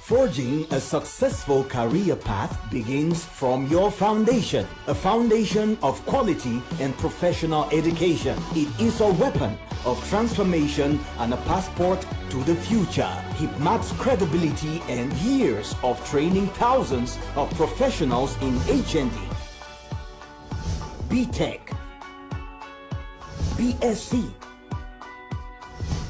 Forging a successful career path begins from your foundation, a foundation of quality and professional education. It is a weapon of transformation and a passport to the future. Hipmat's credibility and years of training thousands of professionals in HND, BTech, BSc,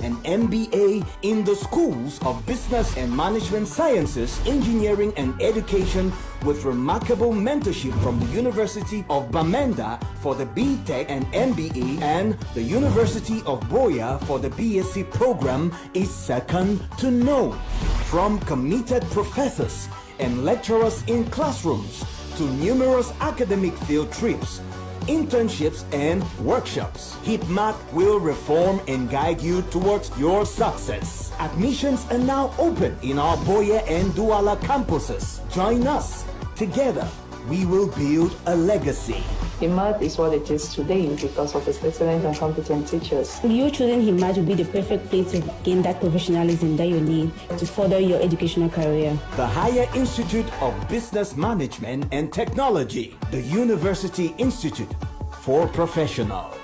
and MBA in the schools of Business and Management Sciences, Engineering and Education, with remarkable mentorship from the University of Bamenda for the BTech and MBA and the University of Boya for the BSc program is second to none. From committed professors and lecturers in classrooms to numerous academic field trips, internships and workshops, Hipmat will reform and guide you towards your success. Admissions are now open in our Boya and Douala campuses. Join us. Together, we will build a legacy. Hipmat is what it is today because of its excellent and competent teachers. You choosing Hipmat will be the perfect place to gain that professionalism that you need to further your educational career. The Higher Institute of Business Management and Technology, the University Institute for Professionals.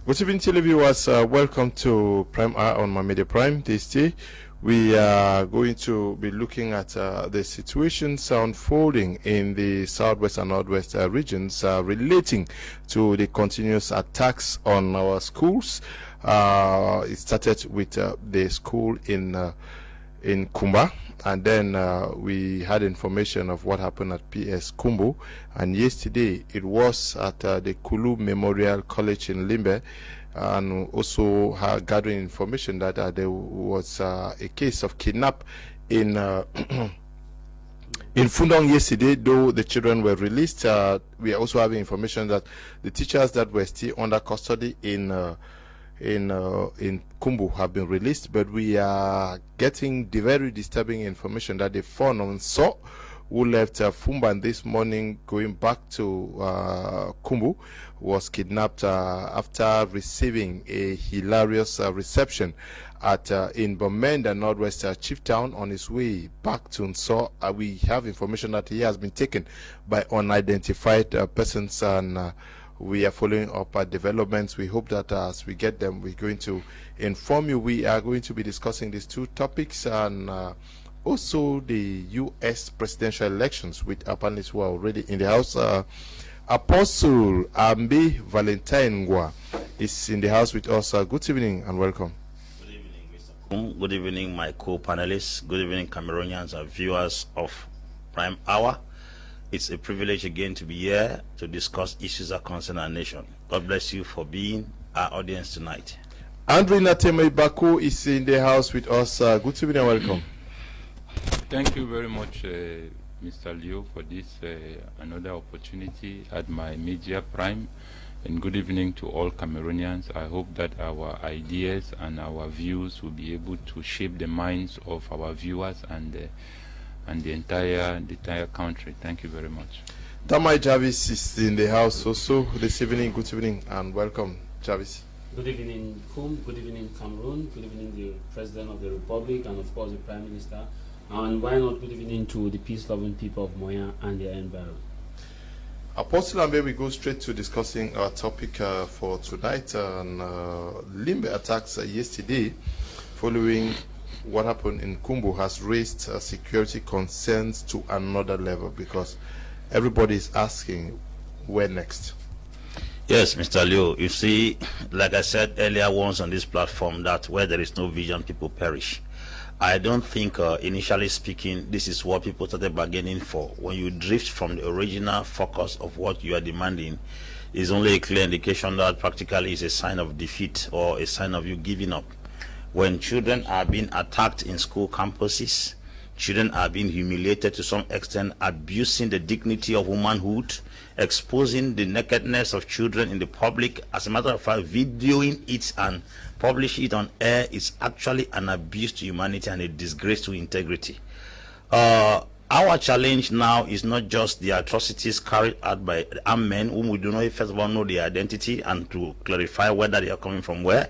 Good evening, televiewers. Welcome to Prime Hour on My Media Prime. This day, we are going to be looking at the situations unfolding in the southwest and northwest regions relating to the continuous attacks on our schools. It started with the school in Kumba, and then we had information of what happened at PS Kumbo, and yesterday it was at the Kulu Memorial College in Limbe, and also gathering information that there was a case of kidnap in Fundong yesterday, though the children were released. We are also having information that the teachers that were still under custody in Kumbu have been released, but we are getting the very disturbing information that the foreign saw who left Fumban this morning going back to Kumbu was kidnapped after receiving a hilarious reception at in Bamenda, Northwest Chieftown, on his way back to Nso. We have information that he has been taken by unidentified persons, and we are following up developments. We hope that as we get them, we're going to inform you. We are going to be discussing these two topics, and also the U.S. presidential elections with our panelists who are already in the house. Apostle Ambi Valentine Ngwa is in the house with us. Good evening and welcome. Good evening, Mr. Kum. Good evening, my co-panelists. Good evening, Cameroonians and viewers of Prime Hour. It's a privilege again to be here to discuss issues that concern our nation. God bless you for being our audience tonight. Andre Nateme Bako is in the house with us. Good evening and welcome. Thank you very much, Mr. Leo, for this another opportunity at my Media Prime. And good evening to all Cameroonians. I hope that our ideas and our views will be able to shape the minds of our viewers and the entire country. Thank you very much. Damai Jarvis is in the house also this evening. Good evening and welcome, Jarvis. Good evening, Kum. Good evening, Cameroon. Good evening, the President of the Republic, and of course the Prime Minister. And why not good evening to the peace-loving people of Moya and their environment. Apostle Ambe, we go straight to discussing our topic for tonight. Limbe attacks yesterday, following what happened in Kumbo, has raised security concerns to another level, because everybody is asking where next. Yes, Mr. Leo, you see, like I said earlier once on this platform, that where there is no vision, people perish. I don't think, initially speaking, this is what people started bargaining for. When you drift from the original focus of what you are demanding, is only a clear indication that practically is a sign of defeat or a sign of you giving up. When children are being attacked in school campuses, children are being humiliated to some extent, abusing the dignity of womanhood, exposing the nakedness of children in the public. As a matter of fact, videoing it and publish it on air is actually an abuse to humanity and a disgrace to integrity. Our challenge now is not just the atrocities carried out by armed men whom we do not first of all know their identity and to clarify whether they are coming from where.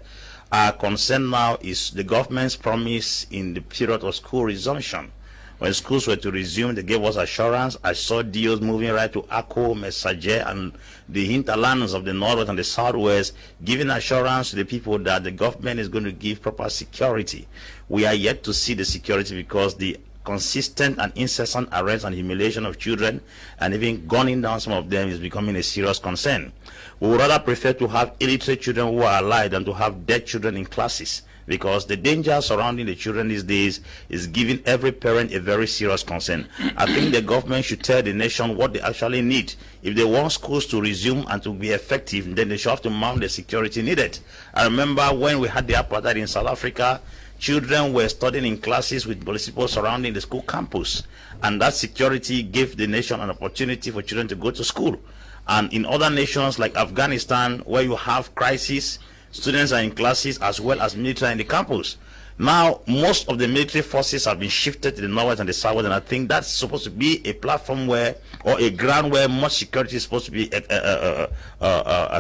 Our concern now is the government's promise in the period of school resumption. When schools were to resume, they gave us assurance. I saw deals moving right to Akko, Messager, and the hinterlands of the northwest and the southwest, giving assurance to the people that the government is going to give proper security. We are yet to see the security because the consistent and incessant arrest and humiliation of children, and even gunning down some of them, is becoming a serious concern. We would rather prefer to have illiterate children who are alive than to have dead children in classes, because the danger surrounding the children these days is giving every parent a very serious concern. I think the government should tell the nation what they actually need. If they want schools to resume and to be effective, then they should have to mount the security needed. I remember when we had the apartheid in South Africa, children were studying in classes with municipal surrounding the school campus, and that security gave the nation an opportunity for children to go to school. And in other nations like Afghanistan, where you have crisis, students are in classes as well as military in the campus. Now, most of the military forces have been shifted to the northwest and the southwest, and I think that's supposed to be a platform where, or a ground where much security is supposed to be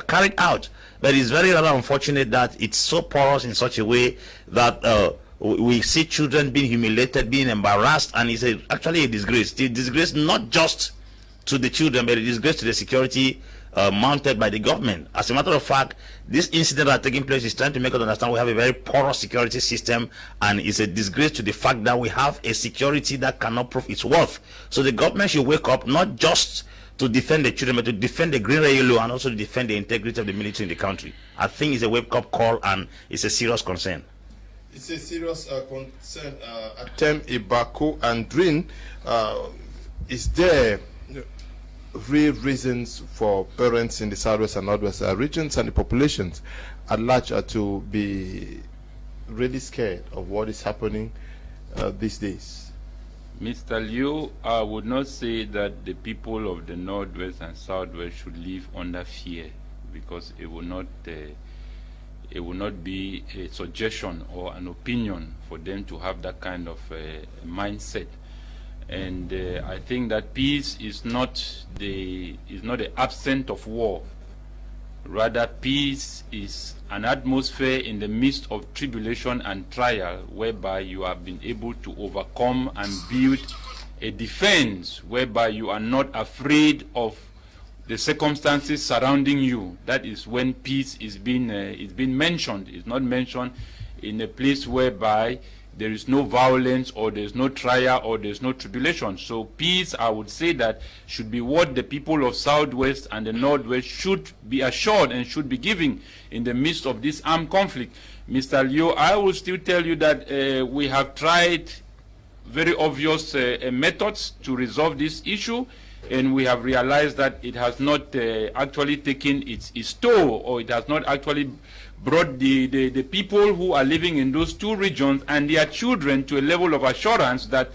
carried out. But it's very rather unfortunate that it's so porous in such a way that we see children being humiliated, being embarrassed, and it's actually a disgrace. It's a disgrace not just to the children, but a disgrace to the security mounted by the government. As a matter of fact, this incident that taking place is trying to make us understand we have a very porous security system, and it's a disgrace to the fact that we have a security that cannot prove its worth. So the government should wake up, not just to defend the children, but to defend the green yellow, and also to defend the integrity of the military in the country. I think it's a wake-up call, and it's a serious concern. It's a serious concern. Atem Ibako and Drin, is there real reasons for parents in the southwest and northwest regions and the populations at large to be really scared of what is happening these days? Mr. Liu, I would not say that the people of the northwest and southwest should live under fear, because it will not be a suggestion or an opinion for them to have that kind of mindset. And I think that peace is not the absence of war. Rather, peace is an atmosphere in the midst of tribulation and trial, whereby you have been able to overcome and build a defense, whereby you are not afraid of the circumstances surrounding you. That is when peace is being mentioned. It's not mentioned in a place whereby there is no violence, or there's no trial, or there's no tribulation. So peace, I would say, that should be what the people of Southwest and the Northwest should be assured and should be giving in the midst of this armed conflict. Mr. Liu, I will still tell you that we have tried very obvious methods to resolve this issue, and we have realized that it has not actually taken its toll, or it has not actually brought the people who are living in those two regions and their children to a level of assurance that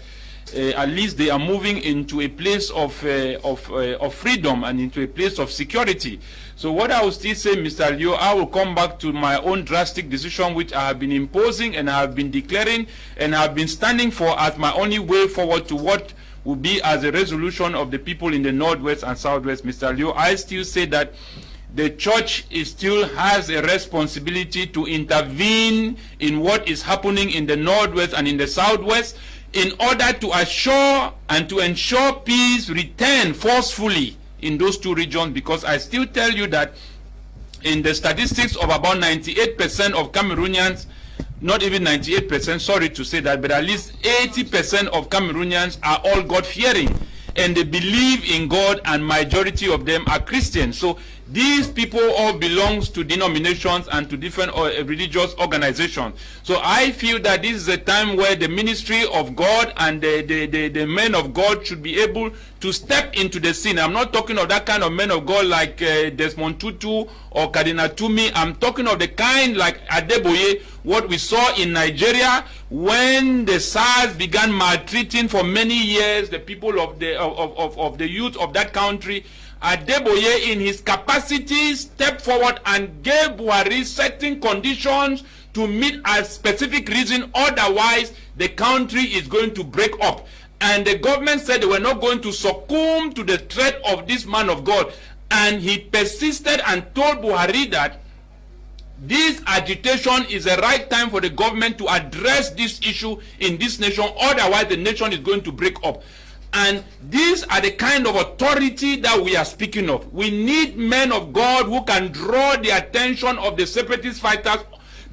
at least they are moving into a place of freedom and into a place of security. So what I will still say, Mr. Liu, I will come back to my own drastic decision, which I have been imposing and I have been declaring and I have been standing for as my only way forward to what will be as a resolution of the people in the Northwest and Southwest. Mr. Liu, I still say that the church still has a responsibility to intervene in what is happening in the Northwest and in the Southwest in order to assure and to ensure peace return forcefully in those two regions, because I still tell you that in the statistics of about 98% of Cameroonians, not even 98%, sorry to say that, but at least 80% of Cameroonians are all God-fearing, and they believe in God, and majority of them are Christians. So these people all belongs to denominations and to different religious organizations. So I feel that this is a time where the ministry of God and the men of God should be able to step into the scene. I'm not talking of that kind of men of God like Desmond Tutu or Cardinal Tumi. I'm talking of the kind like Adeboye, what we saw in Nigeria when the SARS began maltreating for many years the people of the youth of that country. Adeboye, in his capacity, stepped forward and gave Buhari certain conditions to meet a specific reason. Otherwise, the country is going to break up. And the government said they were not going to succumb to the threat of this man of God. And he persisted and told Buhari that This agitation is the right time for the government to address this issue in this nation, otherwise the nation is going to break up. And these are the kind of authority that we are speaking of. We need men of God who can draw the attention of the separatist fighters,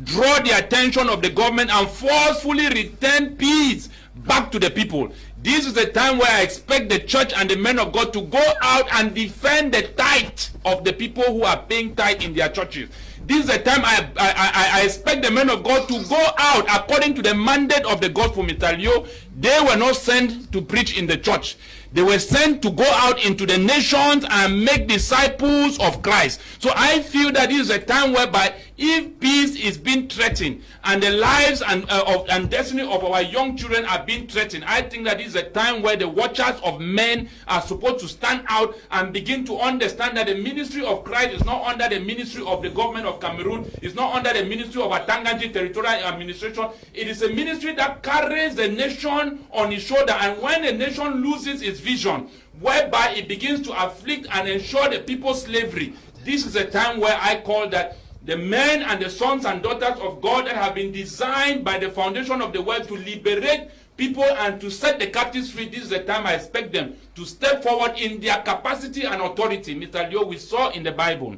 draw the attention of the government, and forcefully return peace back to the people. This is the time where I expect the church and the men of God to go out and defend the tithe of the people who are paying tithe in their churches. This is the time I expect the men of God to go out according to the mandate of the gospel, Mr. Leo. They were not sent to preach in the church. They were sent to go out into the nations and make disciples of Christ. So I feel that this is a time whereby if peace is being threatened and the lives and destiny of our young children are being threatened, I think that this is a time where the watchers of men are supposed to stand out and begin to understand that the ministry of Christ is not under the ministry of the government of Cameroon, it's not under the ministry of Atanganji Territorial Administration. It is a ministry that carries the nation on its shoulder, and when a nation loses its vision, whereby it begins to afflict and ensure the people's slavery, this is a time where I call that the men and the sons and daughters of God that have been designed by the foundation of the world to liberate people and to set the captives free, this is the time I expect them to step forward in their capacity and authority. Mr. Leo, we saw in the Bible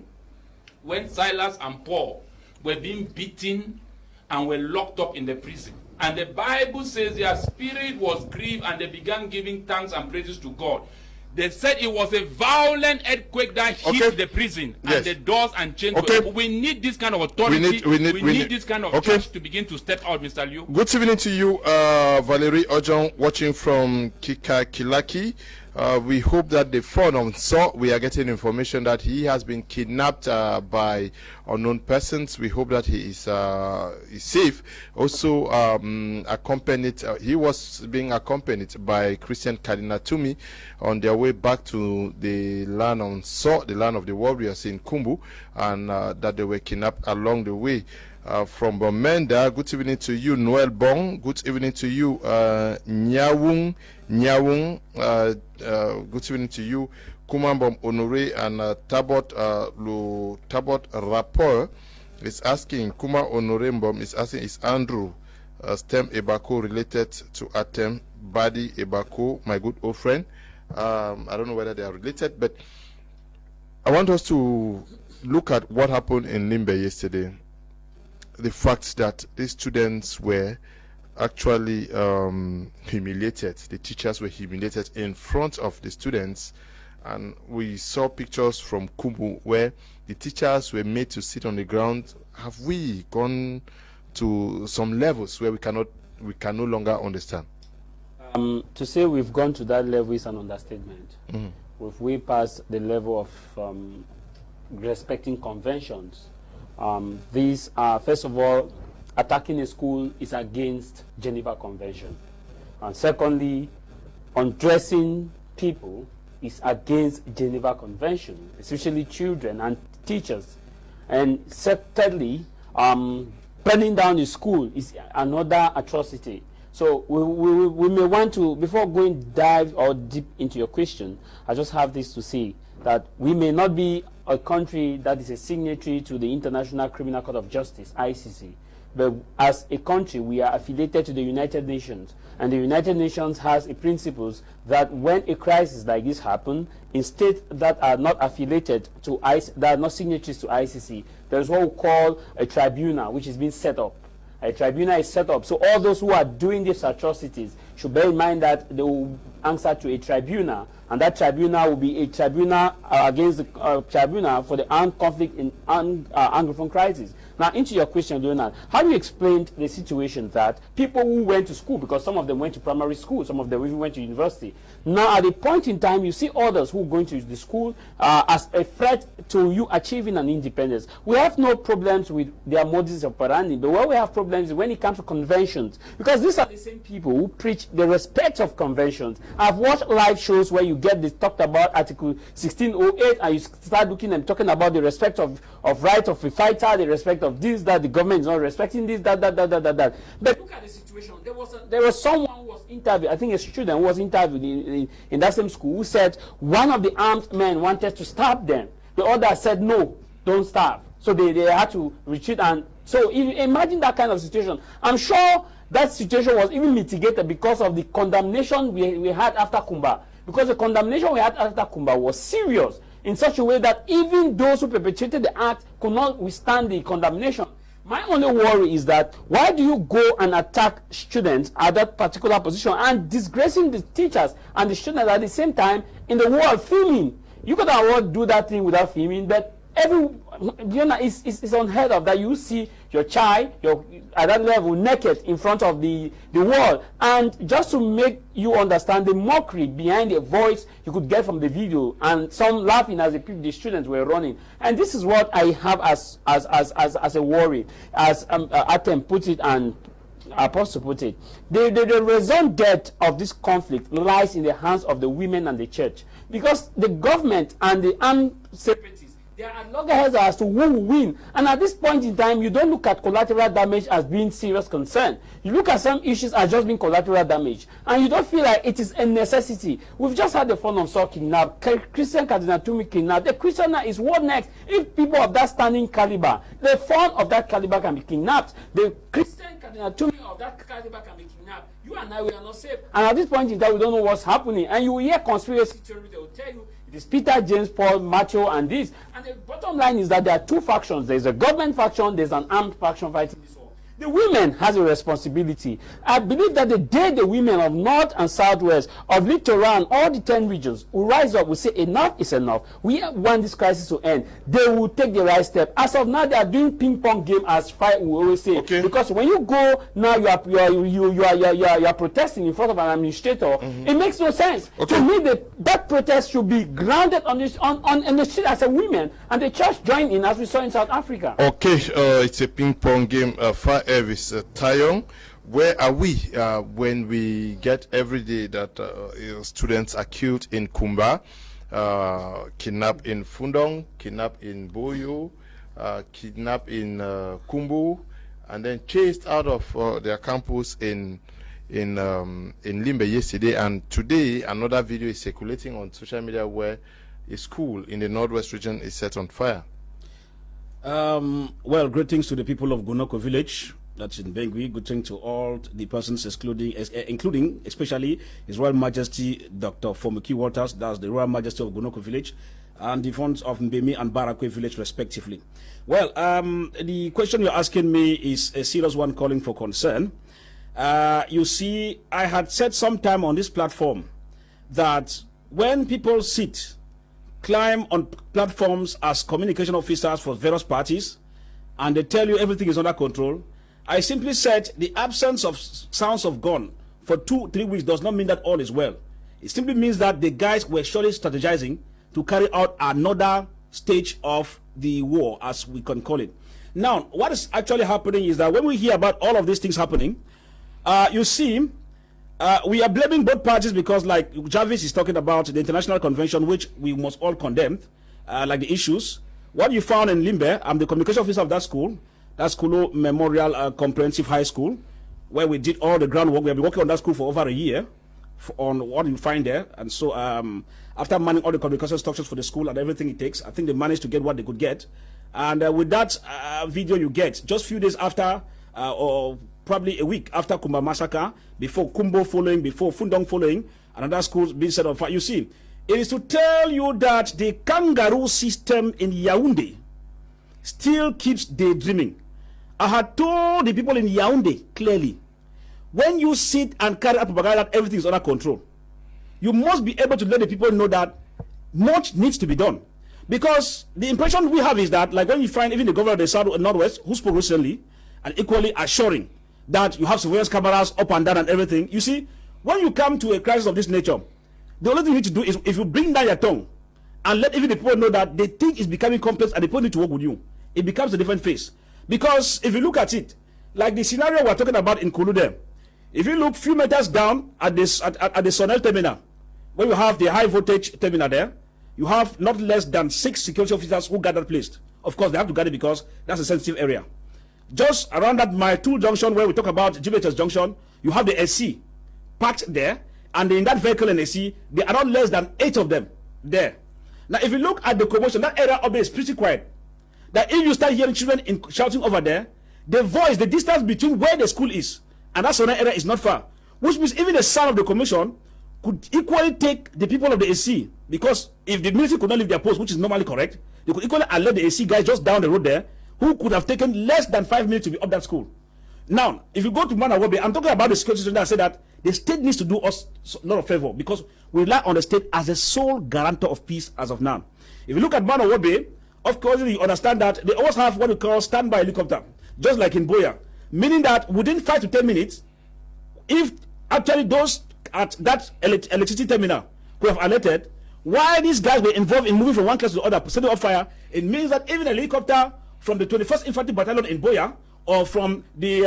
when Silas and Paul were being beaten and were locked up in the prison. And the Bible says their spirit was grieved and they began giving thanks and praises to God. They said it was a violent earthquake that hit the prison and the doors and chains. We need this kind of authority. We need this kind of church to begin to step out, Mr. Liu. Good evening to you, Valerie Ojon, watching from Kilaki. We hope that the phone saw. We are getting information that he has been kidnapped by unknown persons. We hope that he is safe. Also, accompanied. He was being accompanied by Christian Cardinal Tumi on their way back to the land on Saw, the land of the warriors in Kumbo, and that they were kidnapped along the way. From Bomenda, good evening to you, Noel Bong. Good evening to you, Nyawung. Good evening to you, Kumambom Honore, and Tabot Rapport is asking, Kuma Honore Mbom is asking, is Andrew Stem Ebako related to Atem Badi Ebako, my good old friend? I don't know whether they are related, but I want us to look at what happened in Limbe yesterday. The fact that these students were actually humiliated. The teachers were humiliated in front of the students, and we saw pictures from Kumbo where the teachers were made to sit on the ground. Have we gone to some levels where we can no longer understand? To say we've gone to that level is an understatement. We've way past the level of respecting conventions. These are, first of all, attacking a school is against Geneva Convention. And secondly, undressing people is against Geneva Convention, especially children and teachers. And thirdly, burning down the school is another atrocity. So we may want to, before going deep into your question, I just have this to say, that we may not be a country that is a signatory to the International Criminal Court of Justice, ICC, but as a country, we are affiliated to the United Nations, and the United Nations has a principles that when a crisis like this happens, in states that are not affiliated to that are not signatories to ICC, there's what we call a tribunal, which is being set up. A tribunal is set up, so all those who are doing these atrocities should bear in mind that they will answer to a tribunal, and that tribunal will be a tribunal against the tribunal for the armed conflict in Anglophone crisis. Now, into your question, Leonard, how do you explain the situation that people who went to school, because some of them went to primary school, some of them even went to university, now at a point in time, you see others who are going to the school as a threat to you achieving an independence. We have no problems with their modus operandi, but where we have problems is when it comes to conventions, because these are the same people who preach the respect of conventions. I've watched live shows where you get this talked about Article 1608, and you start looking and talking about the respect of right of a fighter, the respect of this, that the government is not respecting this, that. But look at the situation. There was someone who was interviewed, I think a student who was interviewed in that same school, who said one of the armed men wanted to stab them. The other said, no, don't stab. So they had to retreat. And so if you imagine that kind of situation, I'm sure that situation was even mitigated because of the condemnation we had after Kumba. Because the condemnation we had after Kumba was serious in such a way that even those who perpetrated the act could not withstand the condemnation. My only worry is that why do you go and attack students at that particular position and disgracing the teachers and the students at the same time in the world filming? You could have do that thing without filming, but it's unheard of that you see your child at that level naked in front of the world. And just to make you understand the mockery behind the voice you could get from the video, and some laughing as the students were running. And this is what I have as a worry, as Atem put it and Apostle put it. The raison d'etre of this conflict lies in the hands of the women and the church, because the government and the armed separatists, they are at loggerheads as to who will win. And at this point in time, you don't look at collateral damage as being serious concern. You look at some issues as just being collateral damage, and you don't feel like it is a necessity. We've just had the fun of Saul kidnapped, Christian Cardinal Tumi kidnapped. The Christian is what next? If people of that standing caliber, the fun of that caliber can be kidnapped, the Christian Cardinal Tumi of that caliber can be kidnapped, you and I, we are not safe. And at this point in time, we don't know what's happening. And you will hear conspiracy theories, they will tell you it is Peter, James, Paul, Matthew, and this. And the bottom line is that there are two factions. There's a government faction, there's an armed faction fighting this war. The women has a responsibility. I believe that the day the women of North and Southwest, of Littoral, all the 10 regions will rise up, will say enough is enough. We want this crisis to end. They will take the right step. As of now, they are doing ping-pong game, as fight we always say. Okay. Because when you go now, you are protesting in front of an administrator. It makes no sense. Okay. To me, that protest should be grounded on the street as a women, and the church join in, as we saw in South Africa. Okay, it's a ping-pong game. Elvis Tayong, where are we when we get every day that students are killed in Kumba, kidnapped in Fundong, kidnapped in Boyo, kidnapped in Kumbo, and then chased out of their campus in Limbe yesterday, and today another video is circulating on social media where a school in the Northwest region is set on fire. Well, greetings to the people of Gunoko village. That's in Bengui. Good thing to all the persons, including especially His Royal Majesty Dr. Fomuki Waters, that's the Royal Majesty of Gunoko village, and the funds of Mbemi and Barakwe village respectively. Well, the question you're asking me is a serious one, calling for concern. You see, I had said sometime on this platform that when people climb on platforms as communication officers for various parties, and they tell you everything is under control, I simply said the absence of sounds of gun for 2-3 weeks does not mean that all is well. It simply means that the guys were surely strategizing to carry out another stage of the war, as we can call it. Now, what is actually happening is that when we hear about all of these things happening, you see, we are blaming both parties because, like Jarvis is talking about the international convention, which we must all condemn, like the issues. What you found in Limbe, I'm the communication officer of that school. That's Kulo Memorial Comprehensive High School, where we did all the groundwork. We have been working on that school for over a year on what you find there. And so after manning all the communication structures for the school and everything it takes, I think they managed to get what they could get. And with that video you get, just a few days after, or probably a week after Kumba massacre, before Kumbo following, before Fundong following, another school being set on fire. You see, it is to tell you that the kangaroo system in Yaoundé still keeps daydreaming. I had told the people in Yaoundé clearly, when you sit and carry out propaganda that everything is under control, you must be able to let the people know that much needs to be done. Because the impression we have is that, like when you find even the governor of the South and Northwest, who spoke recently, and equally assuring that you have surveillance cameras up and down and everything, you see, when you come to a crisis of this nature, the only thing you need to do is, if you bring down your tongue and let even the people know that the thing is becoming complex and the people need to work with you, it becomes a different face. Because if you look at it, like the scenario we're talking about in Kulu there, if you look few meters down at the Sonel terminal, where you have the high voltage terminal there, you have not less than 6 security officers who got that placed. Of course, they have to guard it because that's a sensitive area. Just around that my 2 junction where we talk about GBHS junction, you have the SC parked there, and in that vehicle and SC, there are not less than 8 of them there. Now, if you look at the commotion, that area of there is pretty quiet. that if you start hearing children shouting over there, the voice, the distance between where the school is and that surrounding area is not far, which means even the sound of the commission could equally take the people of the AC, because if the military could not leave their post, which is normally correct, they could equally alert the AC guys just down the road there, who could have taken less than 5 minutes to be up that school. Now, if you go to Manawobe, I'm talking about the security situation. I said that the state needs to do us a lot of favor, because we rely on the state as the sole guarantor of peace as of now. If you look at Manawobe, of course, you understand that they always have what we call standby helicopter, just like in Boya, meaning that within 5 to 10 minutes, if actually those at that electricity terminal could have alerted, while these guys were involved in moving from one class to the other, setting off fire, it means that even a helicopter from the 21st Infantry Battalion in Boya, or from the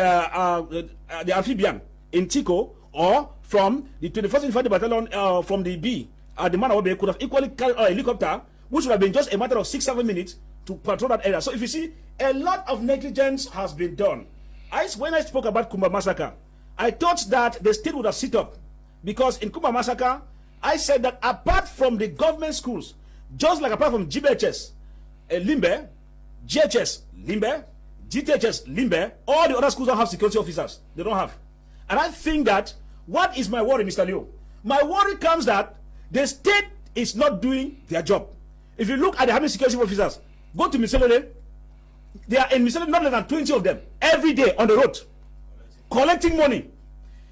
amphibian in Tico, or from the 21st Infantry Battalion from the B at the Manawobe, could have equally carried a helicopter, which would have been just a matter of 6-7 minutes to patrol that area. So if you see, a lot of negligence has been done. When I spoke about Kumba massacre, I thought that the state would have sit up, because in Kumba massacre, I said that apart from the government schools, just like apart from GBHS, Limbe, GHS, Limbe, GTHS, Limbe, all the other schools don't have security officers. They don't have. And I think that, what is my worry, Mr. Leo? My worry comes that the state is not doing their job. If you look at the having security officers, go to Miselele, they are in Miselele, not less than 20 of them, every day on the road, collecting money.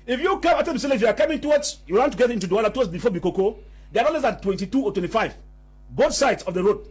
If you come after Miselele, if you are coming towards, you want to get into Douala towards before Bikoko, there are not less than 22 or 25, both sides of the road,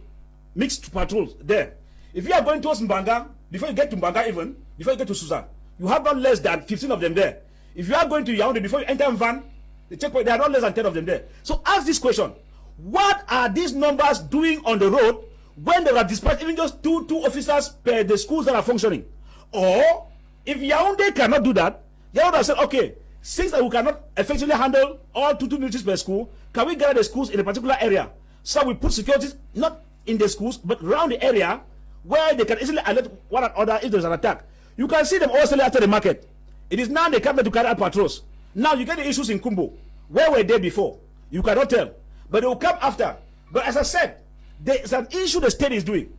mixed patrols there. If you are going towards Mbanga, before you get to Mbanga even, before you get to Susa, you have not less than 15 of them there. If you are going to Yaoundé, before you enter Van, the checkpoint, there are not less than 10 of them there. So ask this question: what are these numbers doing on the road when there are dispatched even just two officers per the schools that are functioning? Or if Yaoundé cannot do that, Yaoundé has said, okay, since we cannot effectively handle all two militaries per school, can we gather the schools in a particular area? So we put security not in the schools but around the area where they can easily alert one another if there's an attack. You can see them all selling after the market. It is now they come there to carry out patrols. Now you get the issues in Kumbo. Where were they before? You cannot tell. But they will come after. But as I said, there is an issue the state is doing.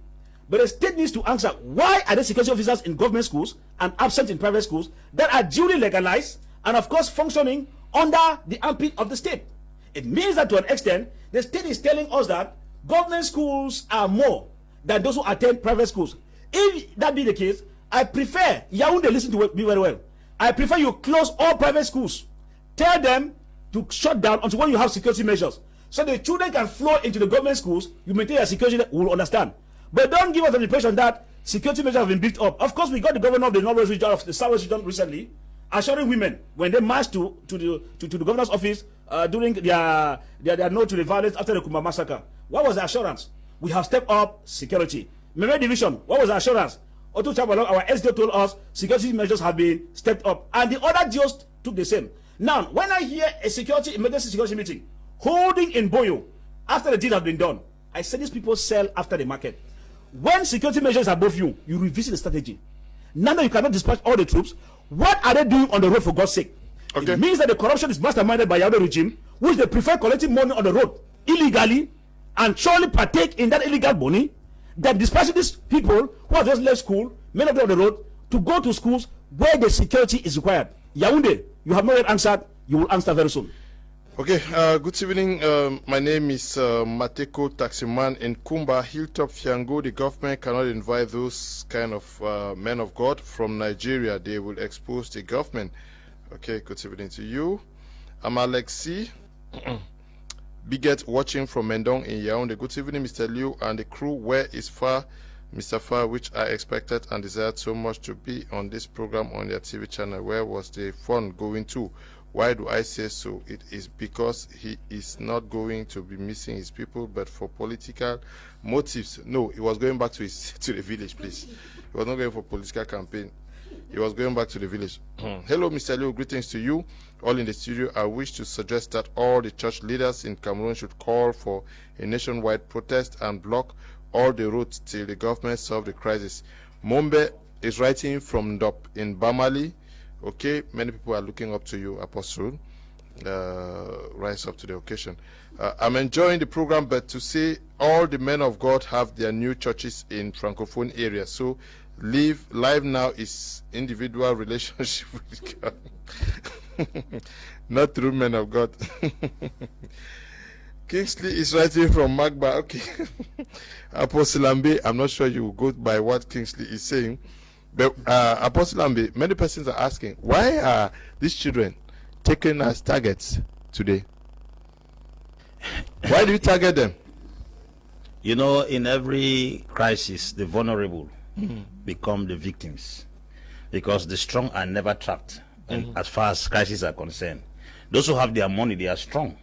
But the state needs to answer, why are there security officers in government schools and absent in private schools that are duly legalized and of course functioning under the armpit of the state? It means that to an extent, the state is telling us that government schools are more than those who attend private schools. If that be the case, I prefer, Yaoundé, listen to me very well, I prefer you close all private schools. Tell them to shut down until when you have security measures, so the children can flow into the government schools. You maintain your security, we will understand. But don't give us the impression that security measures have been built up. Of course, we got the governor of the Northwest region, of the Southwest region recently, assuring women when they marched to the governor's office during their no to the violence after the Kumba massacre. What was the assurance? We have stepped up security. Kmer division, what was the assurance? Otu Chabalong, our SDO told us security measures have been stepped up, and the other GOs took the same. Now, when I hear a emergency security meeting holding in Boyo after the deal has been done, I say these people sell after the market. When security measures are above you, you revisit the strategy. Now that you cannot dispatch all the troops, what are they doing on the road, for God's sake? Okay. It means that the corruption is masterminded by Yaoundé regime, which they prefer collecting money on the road illegally and surely partake in that illegal money, that dispatching these people who have just left school, many of them on the road, to go to schools where the security is required. Yaoundé, you have not yet answered. You will answer very soon. Okay, good evening. My name is Mateko Taximan in Kumba, Hilltop, Fiango. The government cannot invite those kind of men of God from Nigeria. They will expose the government. Okay, good evening to you. I'm Alexi Biget watching from Mendong in Yaoundé. Good evening, Mr. Liu and the crew. Where is Far, Mr. Far, which I expected and desired so much to be on this program on their TV channel? Where was the fun going to? Why do I say so? It is because he is not going to be missing his people, but for political motives. No, he was going back to the village, please. He was not going for political campaign. He was going back to the village. Hello, Mr. Liu. Greetings to you all in the studio. I wish to suggest that all the church leaders in Cameroon should call for a nationwide protest and block all the roads till the government solve the crisis. Mombe is writing from Ndop in Bamali. Okay, many people are looking up to you, Apostle. rise up to the occasion. I'm enjoying the program, but to say all the men of God have their new churches in Francophone areas. So live now is individual relationship with God. Not through men of God. Kingsley is writing from Magba. Okay. Apostle Lambe, I'm not sure you will go by what Kingsley is saying. But Apostle Lambe, many persons are asking, why are these children taken as targets today? Why do you target them? You know, in every crisis, the vulnerable become the victims, because the strong are never trapped. And as far as crises are concerned, those who have their money, they are strong.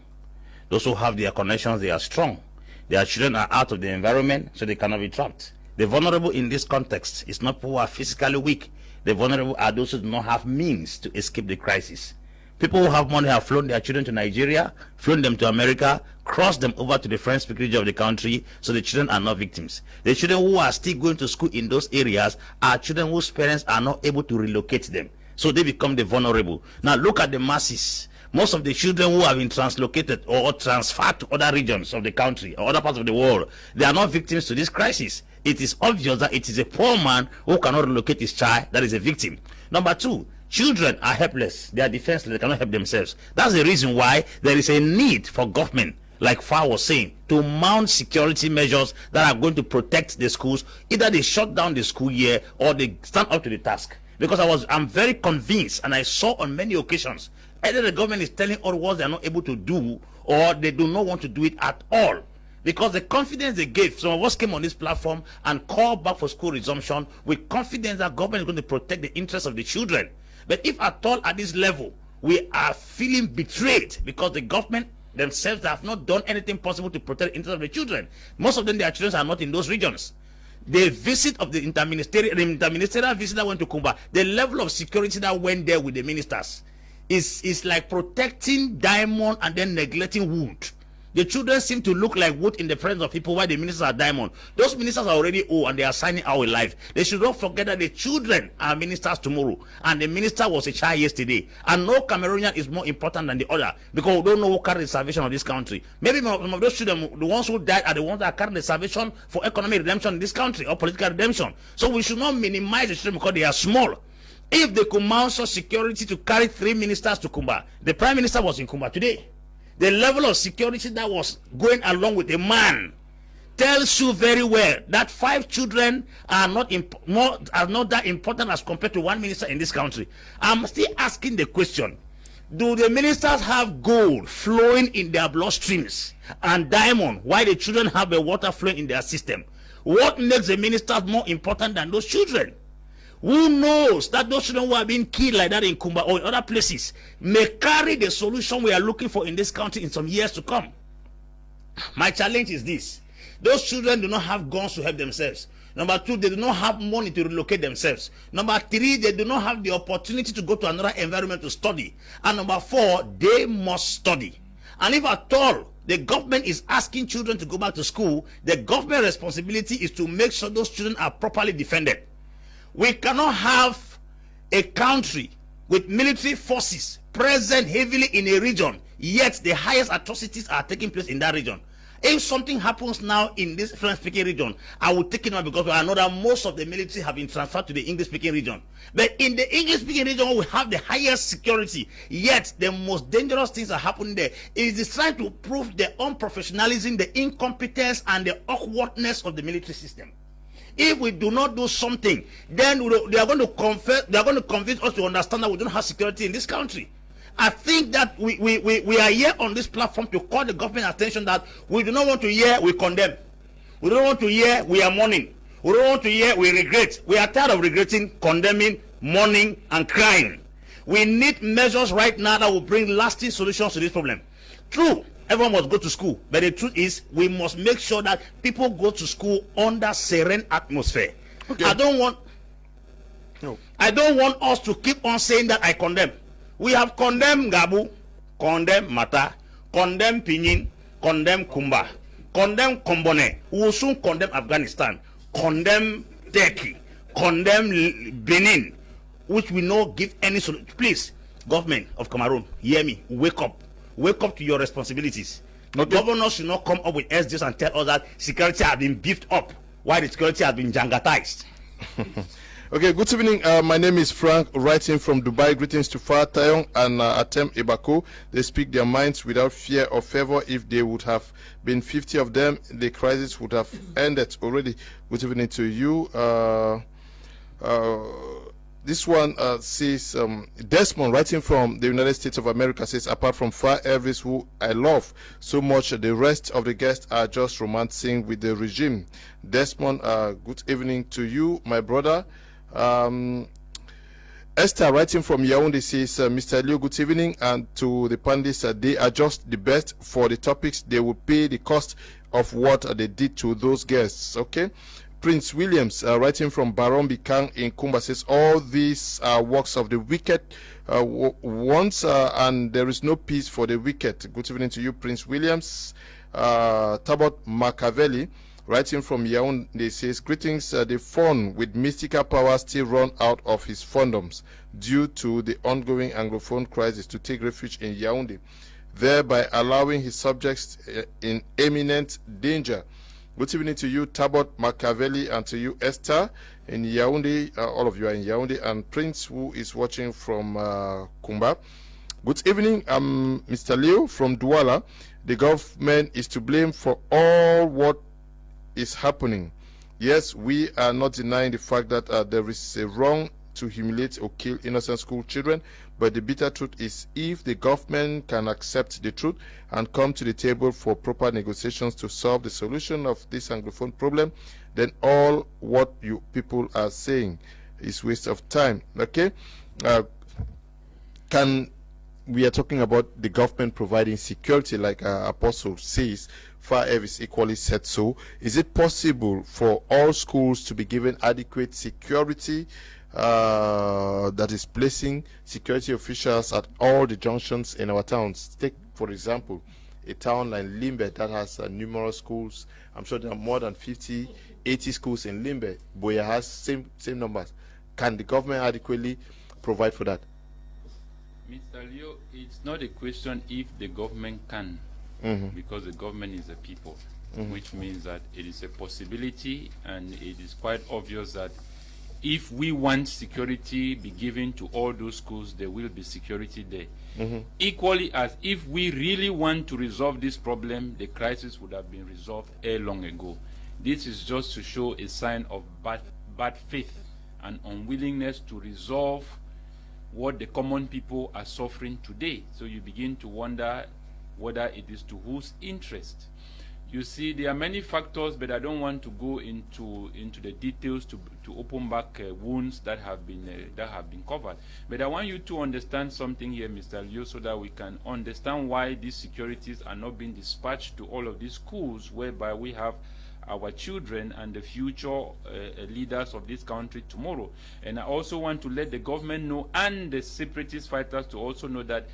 Those who have their connections, they are strong. Their children are out of the environment, so they cannot be trapped. The vulnerable in this context is not people who are physically weak. The vulnerable are those who do not have means to escape the crisis. People who have money have flown their children to Nigeria, flown them to America, crossed them over to the French-speaking region of the country, so the children are not victims. The children who are still going to school in those areas are children whose parents are not able to relocate them, so they become the vulnerable. Now look at the masses. Most of the children who have been translocated or transferred to other regions of the country or other parts of the world, they are not victims to this crisis. It is obvious that it is a poor man who cannot relocate his child that is a victim. Number two, children are helpless. They are defenseless. They cannot help themselves. That's the reason why there is a need for government, like Fa was saying, to mount security measures that are going to protect the schools. Either they shut down the school year or they stand up to the task. Because I'm very convinced, and I saw on many occasions, either the government is telling all what they are not able to do, or they do not want to do it at all. Because the confidence they gave, some of us came on this platform and called back for school resumption with confidence that government is going to protect the interests of the children. But if at all at this level, we are feeling betrayed because the government themselves have not done anything possible to protect the interests of the children. Most of them, their children are not in those regions. The visit of the interministerial visit that went to Kumba, the level of security that went there with the ministers is like protecting diamond and then neglecting wood. The children seem to look like wood in the presence of people while the ministers are diamond. Those ministers are already old and they are signing out with life. They should not forget that the children are ministers tomorrow, and the minister was a child yesterday. And no Cameroonian is more important than the other, because we don't know who carried the salvation of this country. Maybe some of those children, the ones who died, are the ones that carried the salvation for economic redemption in this country or political redemption. So we should not minimize the children because they are small. If they could mount such security to carry 3 ministers to Kumba, the prime minister was in Kumba today. The level of security that was going along with a man tells you very well that 5 children are not that important as compared to 1 minister in this country. I'm still asking the question, do the ministers have gold flowing in their bloodstreams and diamond while the children have the water flowing in their system? What makes the ministers more important than those children? Who knows that those children who are being killed like that in Kumba or in other places may carry the solution we are looking for in this country in some years to come? My challenge is this: those children do not have guns to help themselves. Number 2, they do not have money to relocate themselves. Number 3, they do not have the opportunity to go to another environment to study. And number 4, they must study. And if at all the government is asking children to go back to school, the government responsibility is to make sure those children are properly defended. We cannot have a country with military forces present heavily in a region, yet the highest atrocities are taking place in that region. If something happens now in this French-speaking region, I will take it now, because I know that most of the military have been transferred to the English-speaking region. But in the English-speaking region, we have the highest security, yet the most dangerous things are happening there. It is trying to prove the unprofessionalism, the incompetence, and the awkwardness of the military system. If we do not do something, then they are going to convince us to understand that we don't have security in this country. I think that we are here on this platform to call the government attention that we do not want to hear we condemn. We don't want to hear we are mourning. We don't want to hear we regret. We are tired of regretting, condemning, mourning, and crying. We need measures right now that will bring lasting solutions to this problem. True, everyone must go to school, but the truth is we must make sure that people go to school under serene atmosphere. Okay. I don't want us to keep on saying that I condemn. We have condemned Gabu, condemned Mata, condemned Pinyin, condemned Kumba, condemned Kombone. We will soon condemn Afghanistan, condemn Turkey, condemn Benin, which will not give any solution. Please, Government of Cameroon, hear me, wake up to your responsibilities. The governor should not come up with SDs and tell us that security has been beefed up while the security has been jangatized. Okay, good evening. My name is Frank, writing from Dubai. Greetings to Far Tayong and Atem Ebako. They speak their minds without fear or favor. If they would have been 50 of them, the crisis would have ended already. Good evening to you. This one says, Desmond, writing from the United States of America, says, apart from Far Elvis, who I love so much, the rest of the guests are just romancing with the regime. Desmond, good evening to you, my brother. Esther, writing from Yaoundé, says, Mr. Liu, good evening, and to the panelists, they are just the best for the topics. They will pay the cost of what they did to those guests. Okay. Prince Williams, writing from Baron Bikang in Kumba, says, all these are works of the wicked ones, and there is no peace for the wicked. Good evening to you, Prince Williams. Tabot Machiavelli, writing from Yaoundé, says, greetings, the fun with mystical power still run out of his fandoms due to the ongoing Anglophone crisis to take refuge in Yaoundé, thereby allowing his subjects in imminent danger. Good evening to you, Tabot Machiavelli, and to you, Esther, in Yaoundé. All of you are in Yaoundé, and Prince, who is watching from Kumba. Good evening, Mr. Leo from Douala. The government is to blame for all what is happening. Yes, we are not denying the fact that there is a wrong to humiliate or kill innocent school children, but the bitter truth is, if the government can accept the truth and come to the table for proper negotiations to solve the solution of this Anglophone problem, then all what you people are saying is waste of time. Okay, we are talking about the government providing security, like Apostle says. Far Elvis equally said so. Is it possible for all schools to be given adequate security, that is placing security officials at all the junctions in our towns? Take, for example, a town like Limbe that has numerous schools. I'm sure there are more than 50, 80 schools in Limbe. Boya has same numbers. Can the government adequately provide for that? Mr. Leo, it's not a question if the government can, because the government is the people, which means that it is a possibility, and it is quite obvious that if we want security be given to all those schools, there will be security there. Equally, as if we really want to resolve this problem, the crisis would have been resolved long ago. This is just to show a sign of bad faith and unwillingness to resolve what the common people are suffering today. So you begin to wonder whether it is to whose interest. You see, there are many factors, but I don't want to go into the details to open back wounds that have been covered. But I want you to understand something here, Mr. Liu, so that we can understand why these securities are not being dispatched to all of these schools, whereby we have our children and the future leaders of this country tomorrow. And I also want to let the government know, and the separatist fighters to also know, that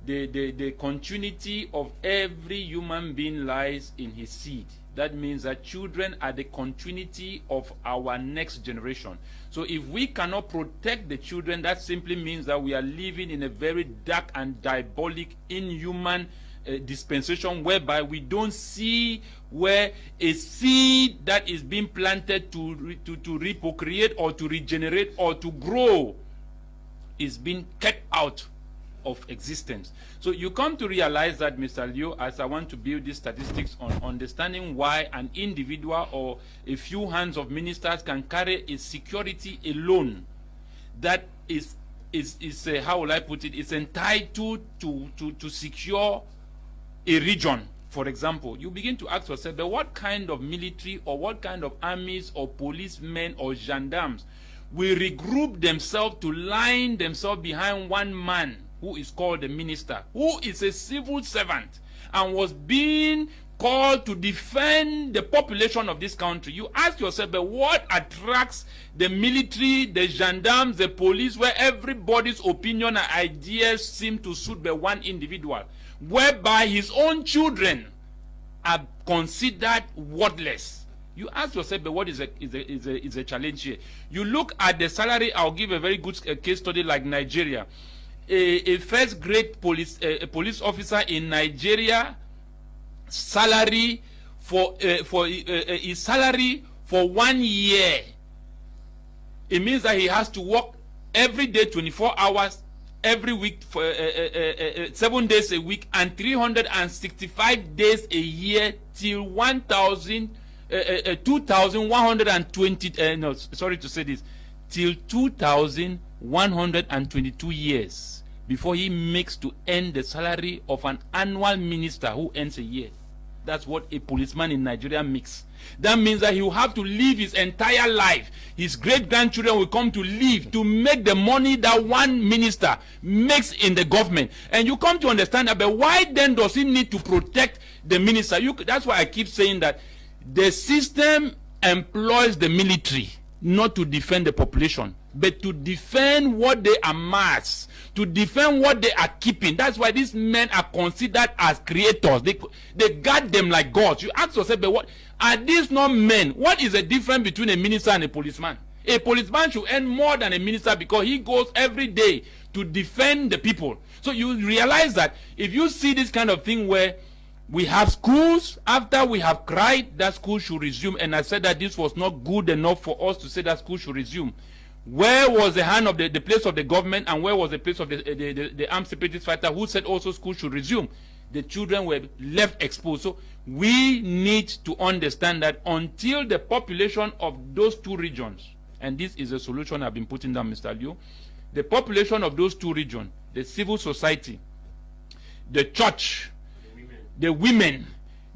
the continuity of every human being lies in his seed. That means that children are the continuity of our next generation. So if we cannot protect the children, that simply means that we are living in a very dark and diabolic, inhuman dispensation, whereby we don't see where a seed that is being planted to reprocreate or to regenerate or to grow is being kept out of existence. So you come to realize that, Mr. Liu, as I want to build these statistics on understanding why an individual or a few hands of ministers can carry a security alone that is how will I put it, is entitled to secure a region. For example, you begin to ask yourself, but what kind of military or what kind of armies or policemen or gendarmes will regroup themselves to line themselves behind one man who is called the minister, who is a civil servant and was being called to defend the population of this country? You ask yourself, but what attracts the military, the gendarmes, the police, where everybody's opinion and ideas seem to suit the one individual, whereby his own children are considered worthless? You ask yourself, but what is a challenge here? You look at the salary. I'll give a very good case study like Nigeria. a first-grade police officer in Nigeria salary for his salary for 1 year, it means that he has to work every day 24 hours every week for 7 days a week and 365 days a year till 2,120 no, sorry to say this, till 2,122 years before he makes to earn the salary of an annual minister who earns a year. That's what a policeman in Nigeria makes. That means that he will have to live his entire life. His great-grandchildren will come to live to make the money that one minister makes in the government. And you come to understand that, but why then does he need to protect the minister? That's why I keep saying that the system employs the military not to defend the population, but to defend what they amass, to defend what they are keeping. That's why these men are considered as creators. They guard them like gods. You ask yourself, but what are these not men? What is the difference between a minister and a policeman? A policeman should earn more than a minister because he goes every day to defend the people. So you realize that if you see this kind of thing where we have schools, after we have cried, that school should resume. And I said that this was not good enough for us to say that school should resume. Where was the hand of the place of the government, and where was the place of the armed separatist fighter who said also school should resume? The children were left exposed. So we need to understand that until the population of those two regions, and this is a solution I've been putting down, Mr. Liu, the population of those two regions, the civil society, the church, the women,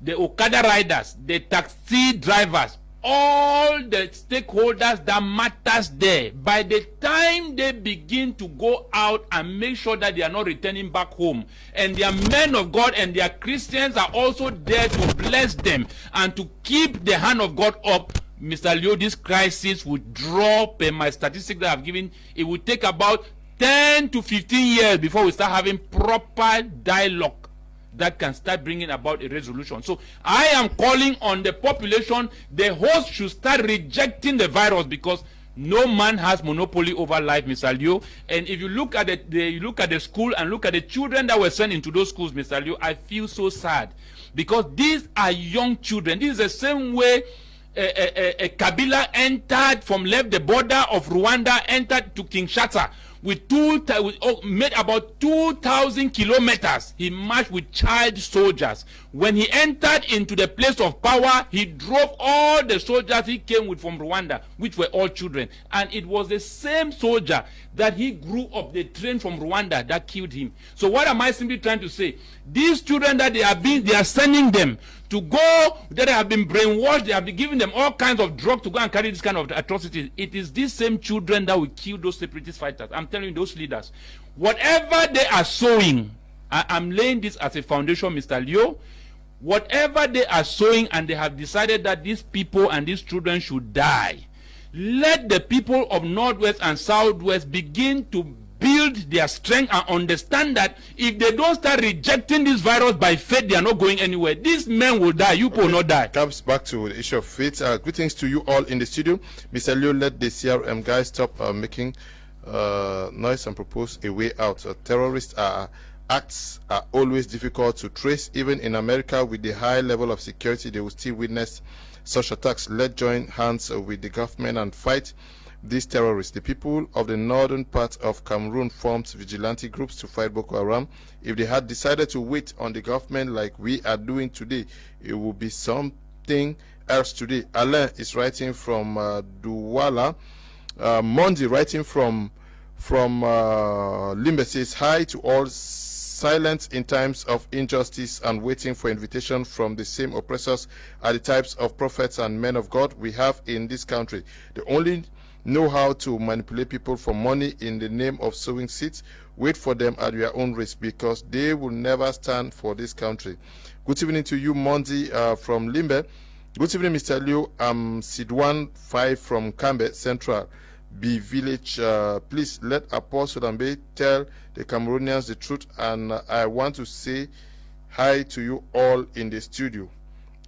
the Okada riders, the taxi drivers, all the stakeholders that matters there, by the time they begin to go out and make sure that they are not returning back home, and their men of God and their Christians are also there to bless them and to keep the hand of God up, Mr. Leo, this crisis will drop. In my statistics that I've given, it will take about 10 to 15 years before we start having proper dialogue that can start bringing about a resolution. So I am calling on the population. The host should start rejecting the virus, because no man has monopoly over life, Mr. Liu. And if you look at the school and look at the children that were sent into those schools, Mr. Liu, I feel so sad, because these are young children. This is the same way Kabila left the border of Rwanda, entered to Kinshasa with made about 2,000 kilometers. He marched with child soldiers. When he entered into the place of power, he drove all the soldiers he came with from Rwanda, which were all children. And it was the same soldier that he grew up, they trained from Rwanda, that killed him. So what am I simply trying to say? These children that they are sending them to go, that have been brainwashed, they have been giving them all kinds of drugs to go and carry this kind of atrocities. It is these same children that will kill those separatist fighters. I'm telling you, those leaders, whatever they are sowing, I'm laying this as a foundation, Mr. Leo, whatever they are sowing, and they have decided that these people and these children should die, let the people of Northwest and Southwest begin to build their strength and understand that if they don't start rejecting this virus by faith, they are not going anywhere. These men will die. You will not die. Comes back to the issue of faith. Greetings to you all in the studio. Mr. Leo, let the CRM guys stop making noise and propose a way out. Terrorist acts are always difficult to trace. Even in America, with the high level of security, they will still witness such attacks. Let's join hands with the government and fight these terrorists. The people of the northern part of Cameroon formed vigilante groups to fight Boko Haram. If they had decided to wait on the government like we are doing today, it would be something else today. Alain is writing from Douala. Mondi writing from Limbe says, hi to all. Silence in times of injustice and waiting for invitation from the same oppressors are the types of prophets and men of God we have in this country. They only know how to manipulate people for money in the name of sowing seeds. Wait for them at your own risk, because they will never stand for this country. Good evening to you, Mondi from Limbe. Good evening, Mr. Liu. I'm Sidwan 5 from Kmer Central B Village. Please let Apostle Ambe tell the Cameroonians the truth, and I want to say hi to you all in the studio,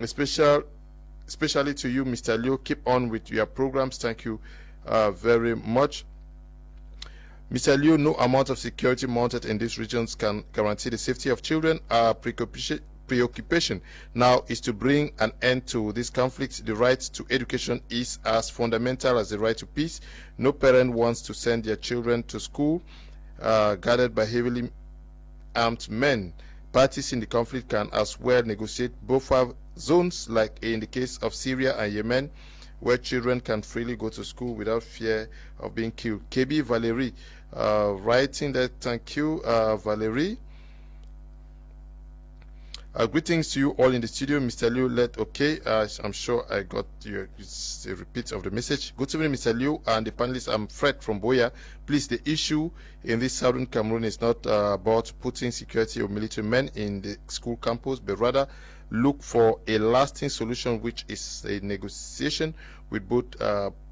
especially to you, Mr. Liu. Keep on with your programs. Thank you very much. Mr. Liu, no amount of security mounted in these regions can guarantee the safety of children. Our preoccupation now is to bring an end to this conflict. The right to education is as fundamental as the right to peace. No parent wants to send their children to school guarded by heavily armed men. Parties in the conflict can as well negotiate buffer zones, like in the case of Syria and Yemen, where children can freely go to school without fear of being killed. KB Valerie writing that, thank you, Valerie. Greetings to you all in the studio. Mr. Liu led okay. I'm sure I got your, it's a repeat of the message. Good evening, Mr. Liu and the panelists. I'm Fred from Boya. Please, the issue in this southern Cameroon is not about putting security or military men in the school campus, but rather look for a lasting solution, which is a negotiation with both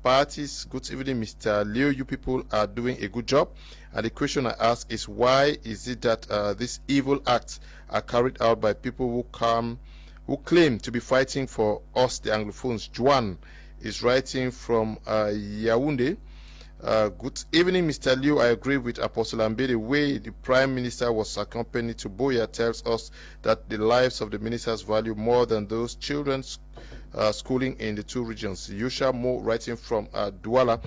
parties. Good evening, Mr. Liu. You people are doing a good job. And the question I ask is, why is it that these evil acts are carried out by people who claim to be fighting for us, the Anglophones? Juan is writing from Yaoundé. Good evening, Mr. Liu. I agree with Apostle Ambe. The way the Prime Minister was accompanied to Boya tells us that the lives of the ministers value more than those children schooling in the two regions. Yusha Mo writing from Douala.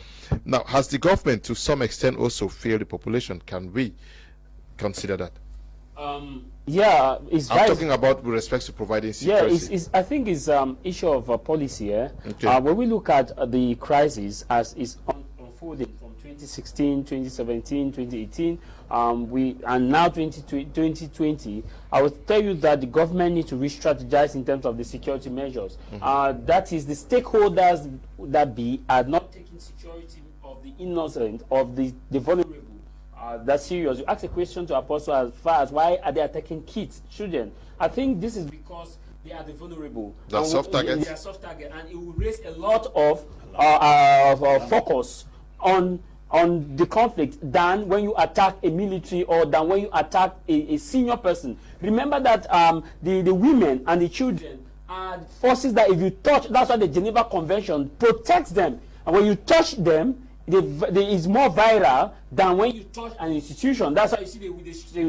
Now, has the government to some extent also failed the population? Can we consider that? Yeah, I'm talking about with respect to providing security. Yeah, I think it's issue of policy here. Okay. When we look at the crisis as is unfolding from 2016, 2017, 2018, and now 2020, I would tell you that the government needs to re-strategize in terms of the security measures. That is, the stakeholders that are not taking security of the innocent, of the vulnerable. That's serious. You ask a question to Apostle as far as why are they attacking kids, children. I think this is because they are the vulnerable. They're soft targets. They are soft target, and it will raise a lot of focus on the conflict than when you attack a military or than when you attack a senior person. Remember that the women and the children are forces that if you touch, that's why the Geneva Convention protects them. And when you touch them, it's more viral than when you touch an institution. That's why you see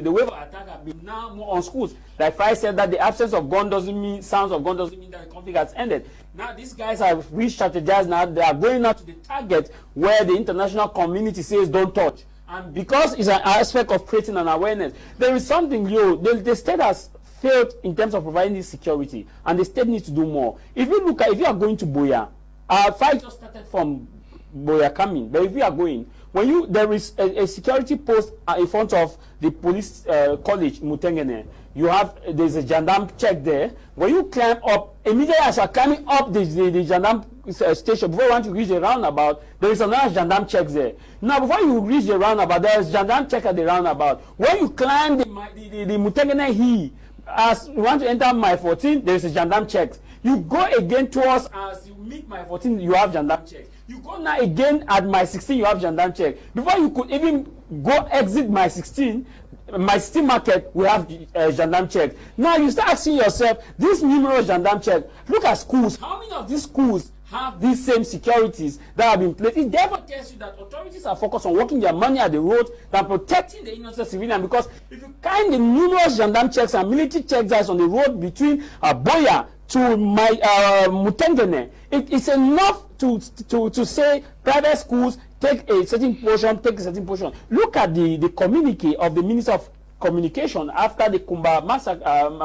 the wave of attack have been now more on schools. Like I said, that the absence of gun doesn't mean, sounds of gun doesn't mean that the conflict has ended. Now these guys have re-strategized. Now they are going out to the target where the international community says don't touch. And because it's an aspect of creating an awareness, there is something the state has failed in terms of providing this security, and the state needs to do more. If you look at, if you are going to Boya, fight just started from Boya coming, but if you are going, there is a security post in front of the police college Mutengene. There's a gendarme check there. When you climb up, immediately as you are climbing up the gendarme station, before you want to reach the roundabout, there is another gendarme check there. Now, before you reach the roundabout, there is gendarme check at the roundabout. When you climb the Mutengene hill, as you want to enter my 14, there is a gendarme check. You go again towards, as you meet my 14, you have gendarme check. You go now again at my 16, you have gendarme check. Before you could even go exit my 16 market, we have gendarme check. Now you start asking yourself, these numerous gendarme check, look at schools. How many of these schools have these same securities that have been placed? It therefore tells you that authorities are focused on working their money at the road than protecting the innocent civilian. Because if you count the numerous gendarme checks and military checks that's on the road between Boya to my Mutengene, it's enough to say private schools take a certain portion, Look at the communique of the Minister of Communication after the Kumba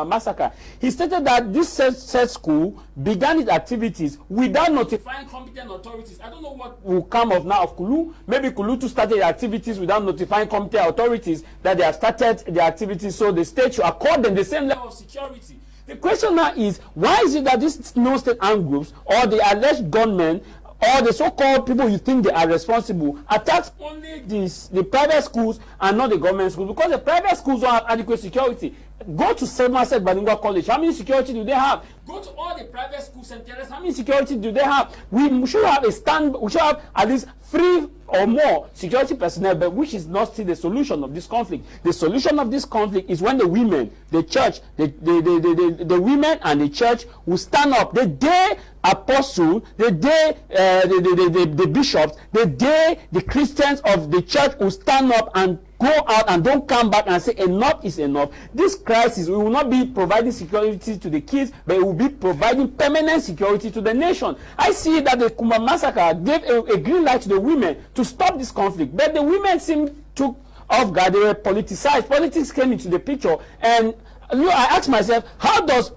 massacre. He stated that this said school began its activities without notifying competent authorities. I don't know what will come of now of Kulu. Maybe Kulu to start their activities without notifying competent authorities that they have started their activities, so the state should accord them the same level of security. The question now is, why is it that these no-state armed groups or the alleged gunmen or the so-called people you think they are responsible attacks only the private schools and not the government schools? Because the private schools don't have adequate security. Go to Somerset Bilingual College. How many security do they have? Go to all the private schools and tell us how many security do they have? We should have We should have at least 3 or more security personnel, but which is not still the solution of this conflict. The solution of this conflict is when the women, the church, the women and the church will stand up. The day apostle, the day the bishops, the day the Christians of the church will stand up and go out and don't come back and say enough is enough. This crisis, we will not be providing security to the kids, but it will be providing permanent security to the nation. I see that the Kumba massacre gave a green light to the women to stop this conflict, but the women seem took off guard. They were politicized. Politics came into the picture, and I asked myself, how does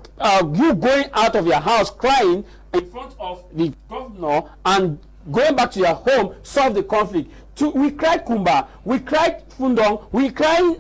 you going out of your house crying in front of the governor and going back to your home solve the conflict? We cried Kumba, we cried Fundong, we are crying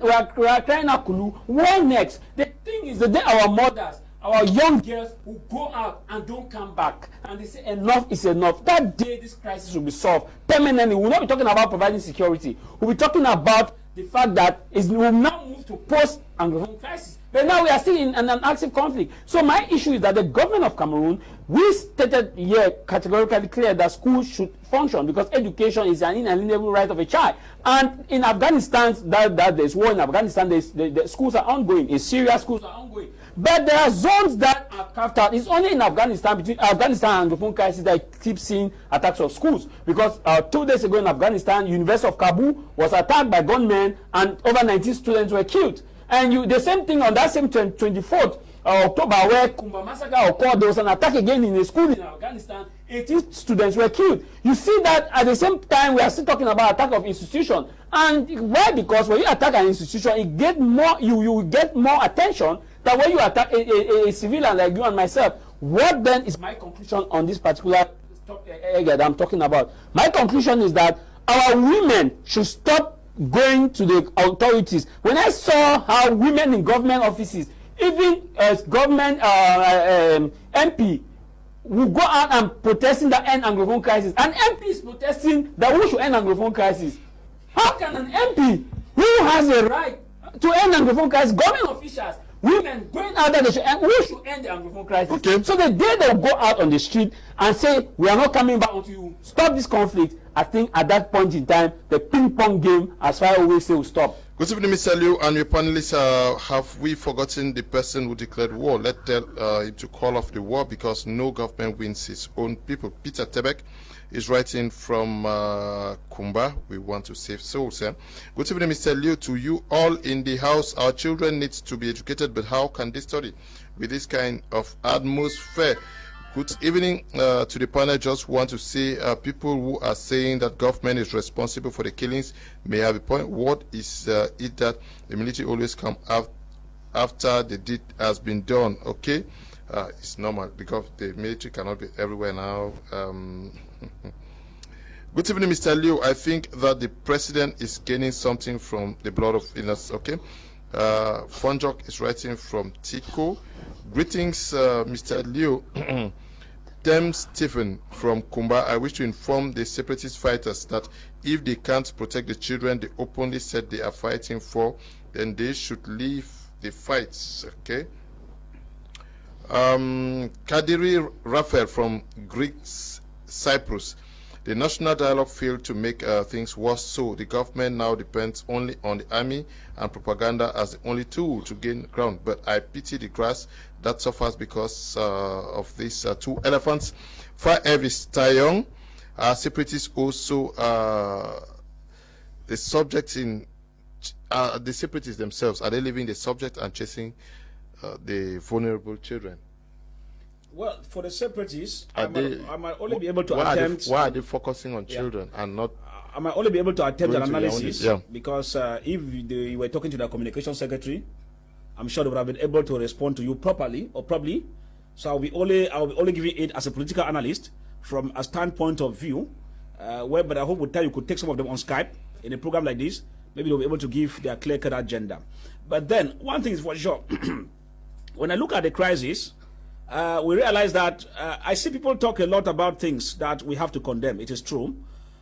Akulu. What next? The thing is that our mothers, our young girls will go out and don't come back, and they say enough is enough. That day this crisis will be solved permanently. We will not be talking about providing security. We'll be talking about the fact that we will now move to post-Anglophone crisis. But now we are still in an active conflict. So my issue is that the government of Cameroon, we stated here categorically clear that schools should function because education is an inalienable right of a child. And in Afghanistan, that there's war in Afghanistan, the schools are ongoing. In Syria, schools are ongoing. But there are zones that are carved out. It's only in Afghanistan, between Afghanistan and Anglophone crisis, that I keep seeing attacks of schools. Because 2 days ago in Afghanistan, University of Kabul was attacked by gunmen and over 19 students were killed. And the same thing on that same 24th October, where Kumba massacre occurred, there was an attack again in a school in Afghanistan. 18 students were killed. You see that at the same time we are still talking about attack of institution. And why? Because when you attack an institution, it get more. You will get more attention than when you attack a civilian like you and myself. What then is my conclusion on this particular topic that I'm talking about? My conclusion is that our women should stop going to the authorities. When I saw how women in government offices, even as government MP, will go out and protesting the end Anglophone crisis. An MP is protesting that we should end Anglophone crisis. How can an MP who has a right to end Anglophone crisis, government officials, women going out there, we should end the Anglophone crisis? Okay. So the day they will go out on the street and say, we are not coming back until you stop this conflict, I think at that point in time, the ping-pong game, as far as we say, will stop. Good evening, Mr. Liu and your panelists. Have we forgotten the person who declared war? Let's tell him to call off the war because no government wins its own people. Peter Tebek is writing from Kumba. We want to save souls. Good evening, Mr. Liu. To you all in the house, our children need to be educated, but how can they study with this kind of atmosphere? Good evening to the panel. Just want to say people who are saying that government is responsible for the killings may have a point. What is it that the military always come after the deed has been done? Okay, it's normal because the military cannot be everywhere now. Good evening, Mr. Liu. I think that the president is gaining something from the blood of innocents. Okay, Fonjok is writing from Tico. Greetings, Mr. Liu. Dem Stephen from Kumba. I wish to inform the separatist fighters that if they can't protect the children they openly said they are fighting for, then they should leave the fights. Okay. Kadiri Raphael from Greek Cyprus. The national dialogue failed to make things worse, so the government now depends only on the army and propaganda as the only tool to gain ground. But I pity the grass that suffers because of these two elephants. Far Evis Tayong, separatists also the subjects in the separatists themselves. Are they leaving the subject and chasing the vulnerable children? Well, for the separatists, I might only be able to attempt... Why are they focusing on children and not... I might only be able to attempt an analysis because if they were talking to their communication secretary, I'm sure they would have been able to respond to you properly or probably. So I'll be only giving it as a political analyst from a standpoint of view, but I hope with time you could take some of them on Skype in a program like this. Maybe they'll be able to give their clear-cut agenda. But then, one thing is for sure, when I look at the crisis, we realize that I see people talk a lot about things that we have to condemn. It is true.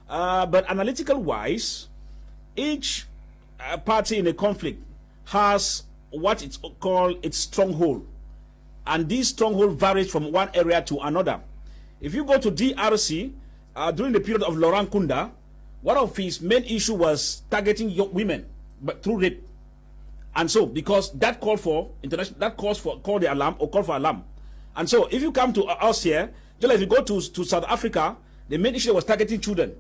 But analytical-wise, each party in a conflict has what it's called its stronghold. And this stronghold varies from one area to another. If you go to DRC, during the period of Laurent Kunda, one of his main issue was targeting young women, but through rape. And so, because that called for international, that call the alarm or call for alarm. And so, if you come to us here, just like if you go to South Africa, the main issue was targeting children.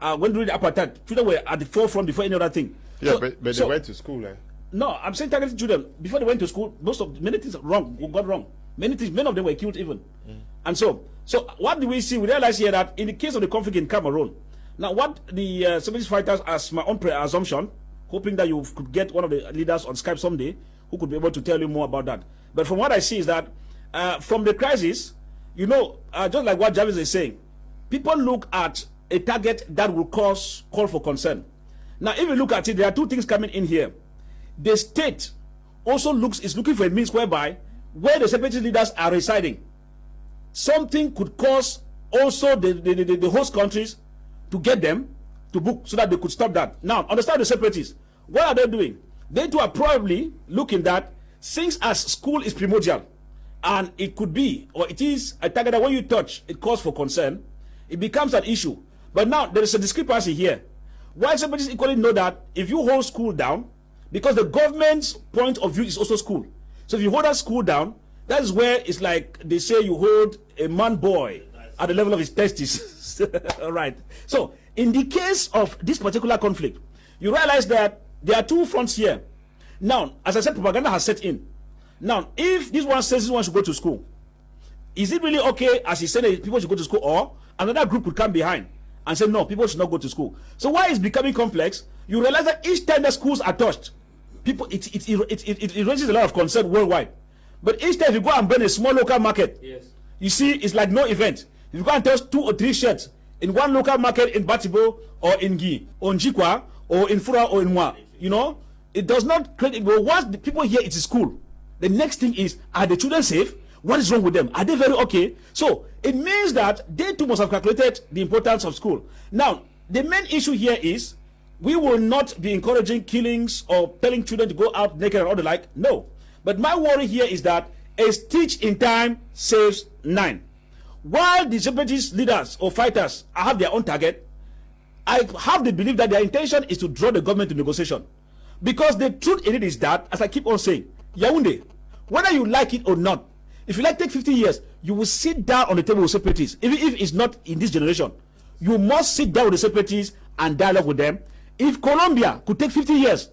When during the apartheid, children were at the forefront before any other thing. Yeah, so, but they went to school, eh? No, I'm saying targeting children before they went to school. Many things got wrong. Many of them were killed even. And so what do we see? We realize here that in the case of the conflict in Cameroon, now what the separatist fighters, as my own assumption, hoping that you could get one of the leaders on Skype someday who could be able to tell you more about that. But from what I see is that from the crisis, just like what Jarvis is saying, people look at a target that will call for concern. Now, if you look at it, there are two things coming in here. The state also is looking for a means whereby where the separatist leaders are residing, something could cause also the host countries to get them to book so that they could stop that. Now, understand the separatists. What are they doing? They too are probably looking that since as school is primordial, and it could be, or it is a target that when you touch, it calls for concern, it becomes an issue. But now, there is a discrepancy here. Why separatists equally know that if you hold school down, because the government's point of view is also school. So if you hold that school down, that is where it's like they say you hold a man boy at the level of his testes. All right. So in the case of this particular conflict, you realize that there are two fronts here. Now, as I said, propaganda has set in. Now, if this one says this one should go to school, is it really okay, as he said, that people should go to school, or another group could come behind and say, no, people should not go to school? So why it's becoming complex, you realize that each time the schools are touched, it raises a lot of concern worldwide. But each time you go and burn a small local market, yes, you see, it's like no event. If you go and touch 2 or 3 shirts in one local market in Batibo or in Gi or in Jikwa or in Fura or in Mwa, it does not create. But once the people hear it is school, the next thing is, are the children safe? What is wrong with them? Are they very okay? So it means that they too must have calculated the importance of school. Now, the main issue here is we will not be encouraging killings or telling children to go out naked and all the like. No. But my worry here is that a stitch in time saves 9. While the separatist leaders or fighters have their own target, I have the belief that their intention is to draw the government to negotiation. Because the truth in it is that, as I keep on saying, Yaoundé, whether you like it or not, if you like take 50 years, you will sit down on the table with separatists. Even if it's not in this generation, you must sit down with the separatists and dialogue with them. If Colombia could take 50 years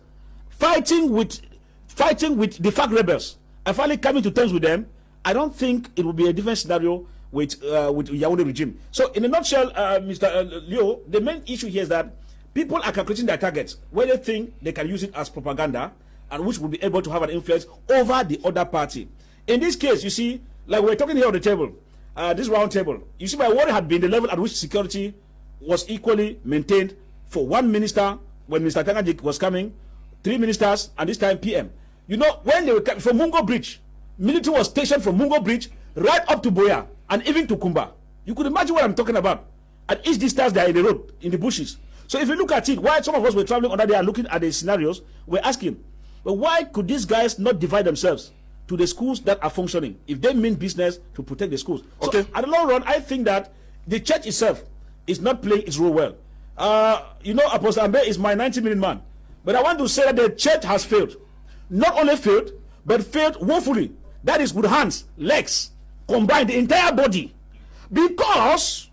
fighting with the FARC rebels and finally coming to terms with them, I don't think it will be a different scenario with Yaoundé regime. So in a nutshell, Mr. Leo, the main issue here is that people are calculating their targets, where they think they can use it as propaganda, and which will be able to have an influence over the other party. In this case, you see, like we're talking here on the table, this round table, you see my worry had been the level at which security was equally maintained for one minister when Mr. Tangajik was coming, 3 ministers, and this time PM. When they were from Mungo Bridge, military was stationed from Mungo Bridge right up to Boya and even to Kumba. You could imagine what I'm talking about. At each distance, they are in the road, in the bushes. So if you look at it, while some of us were traveling under there and looking at the scenarios, we're asking, but why could these guys not divide themselves to the schools that are functioning if they mean business to protect the schools? Okay. So at the long run, I think that the church itself is not playing its role well. Apostle Ambe is my 90-minute man. But I want to say that the church has failed. Not only failed, but failed woefully. That is with hands, legs, combined, the entire body. Because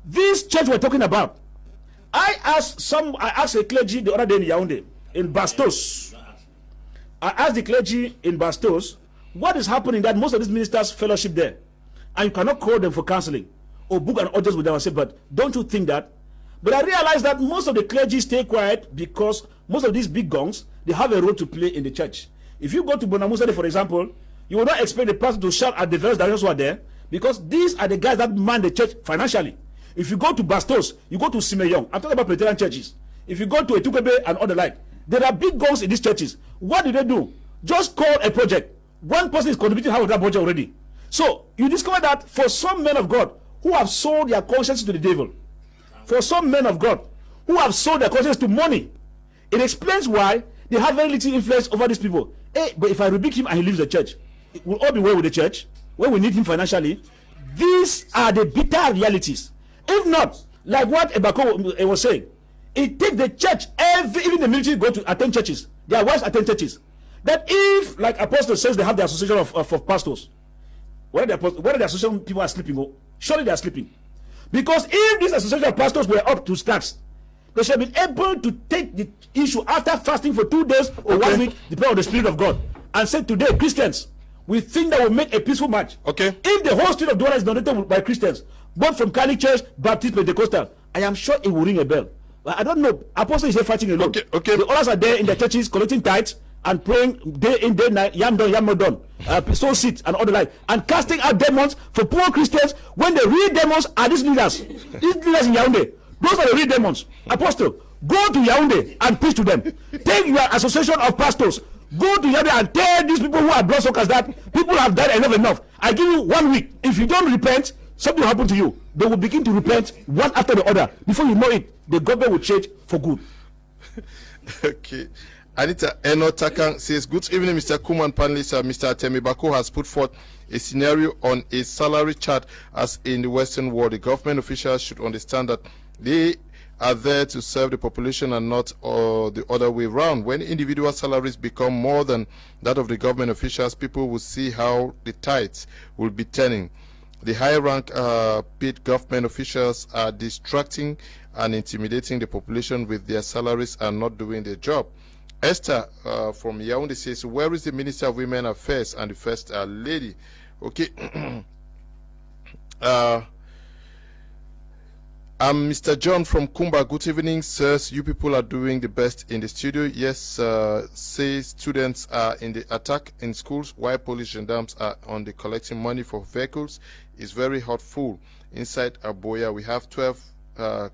this church we're talking about, I asked a clergy the other day in Yaoundé, in Bastos. I asked the clergy in Bastos, what is happening that most of these ministers fellowship there? And you cannot call them for counseling or book an audience with them and say, but don't you think that? But I realized that most of the clergy stay quiet because most of these big guns, they have a role to play in the church. If you go to Bonamusade, for example, you will not expect the pastor to shout at the various directions who are there, because these are the guys that man the church financially. If you go to Bastos, you go to Simeyong, I'm talking about Presbyterian churches. If you go to Etukebe and all the like, there are big guns in these churches. What do they do? Just call a project. One person is contributing half of that budget already. So you discover that for some men of God who have sold their conscience to the devil, for some men of God who have sold their conscience to money, it explains why they have very little influence over these people. Hey, but if I rebuke him and he leaves the church, it will all be well with the church when we need him financially. These are the bitter realities. If not, Like what Ebako was saying, it takes the church, even the military go to attend churches. Their wives attend churches. That if, like Apostle says, they have the association of pastors, whether the association people are sleeping, surely they are sleeping. Because if this association of pastors were up to scratch, they should have been able to take the issue after fasting for 2 days or 1 week, depending on the Spirit of God, and say, today, Christians, we think that will make a peaceful match. Okay. If the whole street of Douala is donated by Christians, both from Catholic Church, Baptist, Pentecostal, I am sure it will ring a bell. But I don't know. Apostle is here fighting alone. Okay. The others are there in their churches collecting tithes and praying day in, day night, yam done, yam not done, soul seats and all the like, and casting out demons for poor Christians when the real demons are these leaders. These leaders in Yaoundé. Those are the real demons. Apostle, go to Yaoundé and preach to them. Take your association of pastors. Go to Yaoundé and tell these people who are bloodsuckers that people have died enough. I give you 1 week. If you don't repent, something will happen to you. They will begin to repent one after the other. Before you know it, the government will change for good. Okay. Anita Eno Takang says, good evening, Mr. Kuman panelists. Mr. Temibako has put forth a scenario on a salary chart as in the Western world. The government officials should understand that they are there to serve the population and not the other way around. When individual salaries become more than that of the government officials, people will see how the tides will be turning. The high rank paid government officials are distracting and intimidating the population with their salaries and not doing their job. Esther from Yaoundé says, where is the Minister of Women Affairs and the First Lady? Okay. Mr. John from Kumba, good evening, sirs. You people are doing the best in the studio. Yes, say students are in the attack in schools while police gendarmes are on the collecting money for vehicles. It's very hurtful. Inside Aboya, we have 12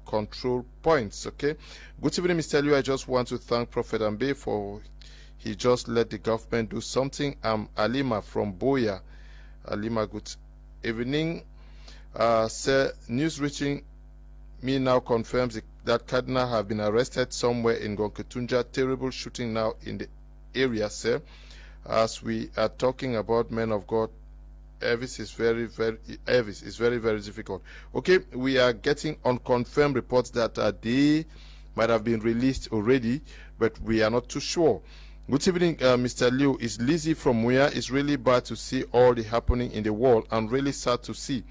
control points. Okay. Good evening, Mr. Liu. I just want to thank Prophet Ambe for he just let the government do something. I'm Alima from Boya. Alima, good evening. Sir, news reaching me now confirms that Cardinal have been arrested somewhere in Gonketunja. Terrible shooting now in the area, sir. As we are talking about men of God, Elvis is very difficult. Okay, we are getting unconfirmed reports that they might have been released already, but we are not too sure. Good evening, Mr. Liu. Is Lizzie from Muya? It's really bad to see all the happening in the world and really sad to see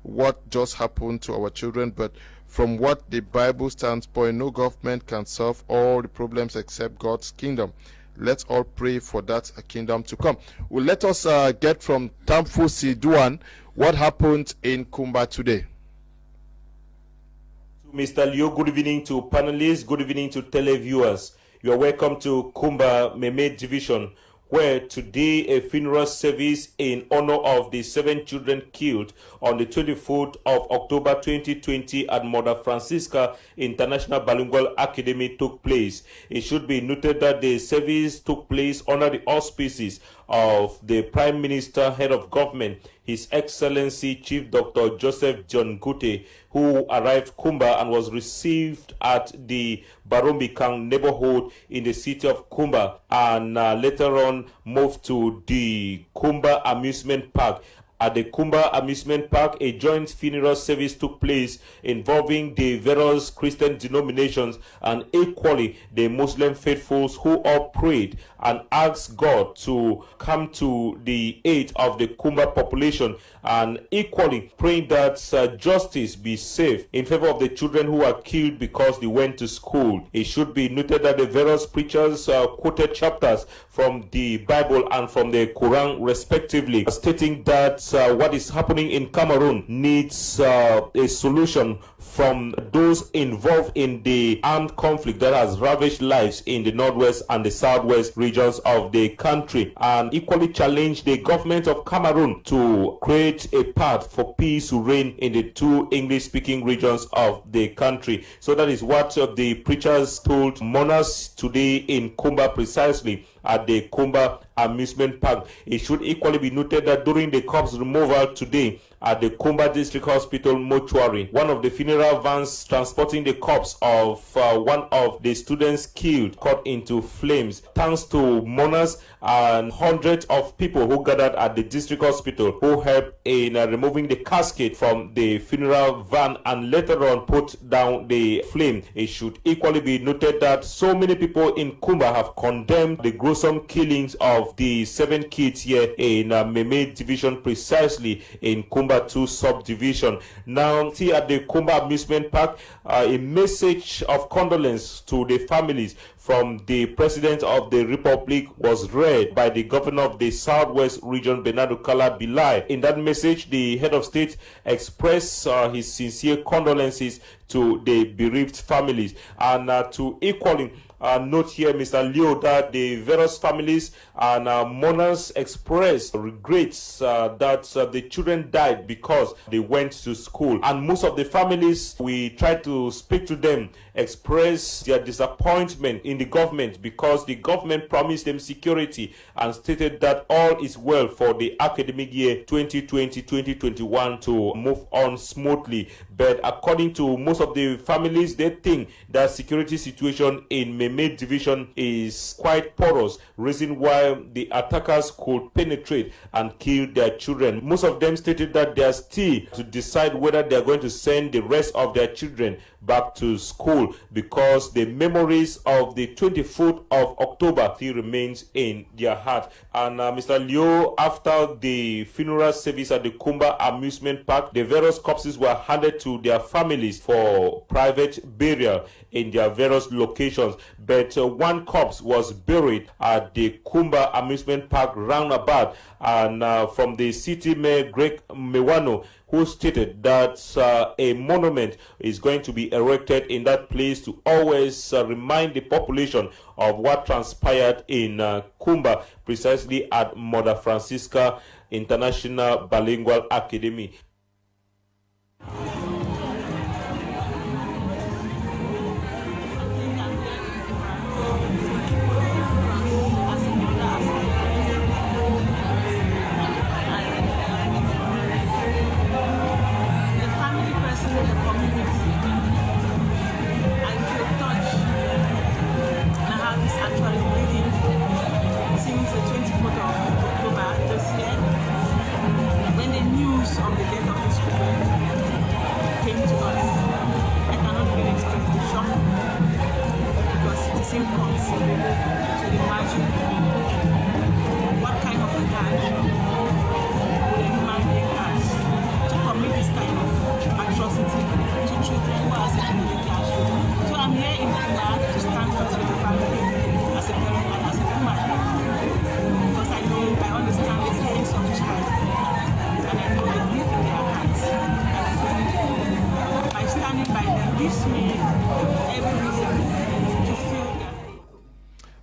what just happened to our children, but from what the Bible standpoint, no government can solve all the problems except God's kingdom. Let's all pray for that kingdom to come. Well, let us get from Tamfu Siduan what happened in Kumba today. Mr. Leo, good evening to panelists, good evening to televiewers. You are welcome to Kumba Meme Division, where today a funeral service in honor of the 7 children killed on the 24th of October 2020 at Mother Francisca International Bilingual Academy took place. It should be noted that the service took place under the auspices of the Prime Minister, Head of Government, His Excellency Chief Dr. Joseph John Gute, who arrived Kumba and was received at the Barombikang neighborhood in the city of Kumba, and later on moved to the Kumba Amusement Park. At the Kumba Amusement Park, a joint funeral service took place involving the various Christian denominations and equally the Muslim faithfuls, who all prayed and asked God to come to the aid of the Kumba population, and equally praying that justice be safe in favor of the children who were killed because they went to school. It should be noted that the various preachers quoted chapters from the Bible and from the Quran respectively, stating that what is happening in Cameroon needs a solution from those involved in the armed conflict that has ravaged lives in the northwest and the southwest regions of the country, and equally challenge the government of Cameroon to create a path for peace to reign in the 2 English-speaking regions of the country. So that is what the preachers told mourners today in Kumba, precisely at the Kumba Amusement Park. It should equally be noted that during the corpse removal today at the Kumba District Hospital mortuary. One of the funeral vans transporting the corpse of one of the students killed caught into flames. Thanks to mourners and hundreds of people who gathered at the district hospital who helped in removing the casket from the funeral van and later on put down the flame. It should equally be noted that so many people in Kumba have condemned the gruesome killings of the 7 kids here in Meme division, precisely in Kumba 2 subdivision. Now, see at the Kumba amusement park, a message of condolence to the families from the President of the Republic was read by the Governor of the Southwest Region, Bernardo Kala Bilai. In that message, the head of state expressed his sincere condolences to the bereaved families, and to equally note here, Mr. Leo, that the various families and mourners expressed regrets that the children died because they went to school. And most of the families, we tried to speak to them, express their disappointment in the government because the government promised them security and stated that all is well for the academic year 2020-2021 to move on smoothly. But according to most of the families, they think that security situation in Meme division is quite porous, reason why the attackers could penetrate and kill their children. Most of them stated that they are still to decide whether they are going to send the rest of their children back to school because the memories of the 24th of October still remains in their heart. And Mr. Leo, after the funeral service at the Kumba amusement park, the various corpses were handed to their families for private burial in their various locations. But one corpse was buried at the Kumba amusement park roundabout, and from the city mayor Greg Mewano, who stated that a monument is going to be erected in that place to always remind the population of what transpired in Kumba, precisely at Mother Francisca International Bilingual Academy.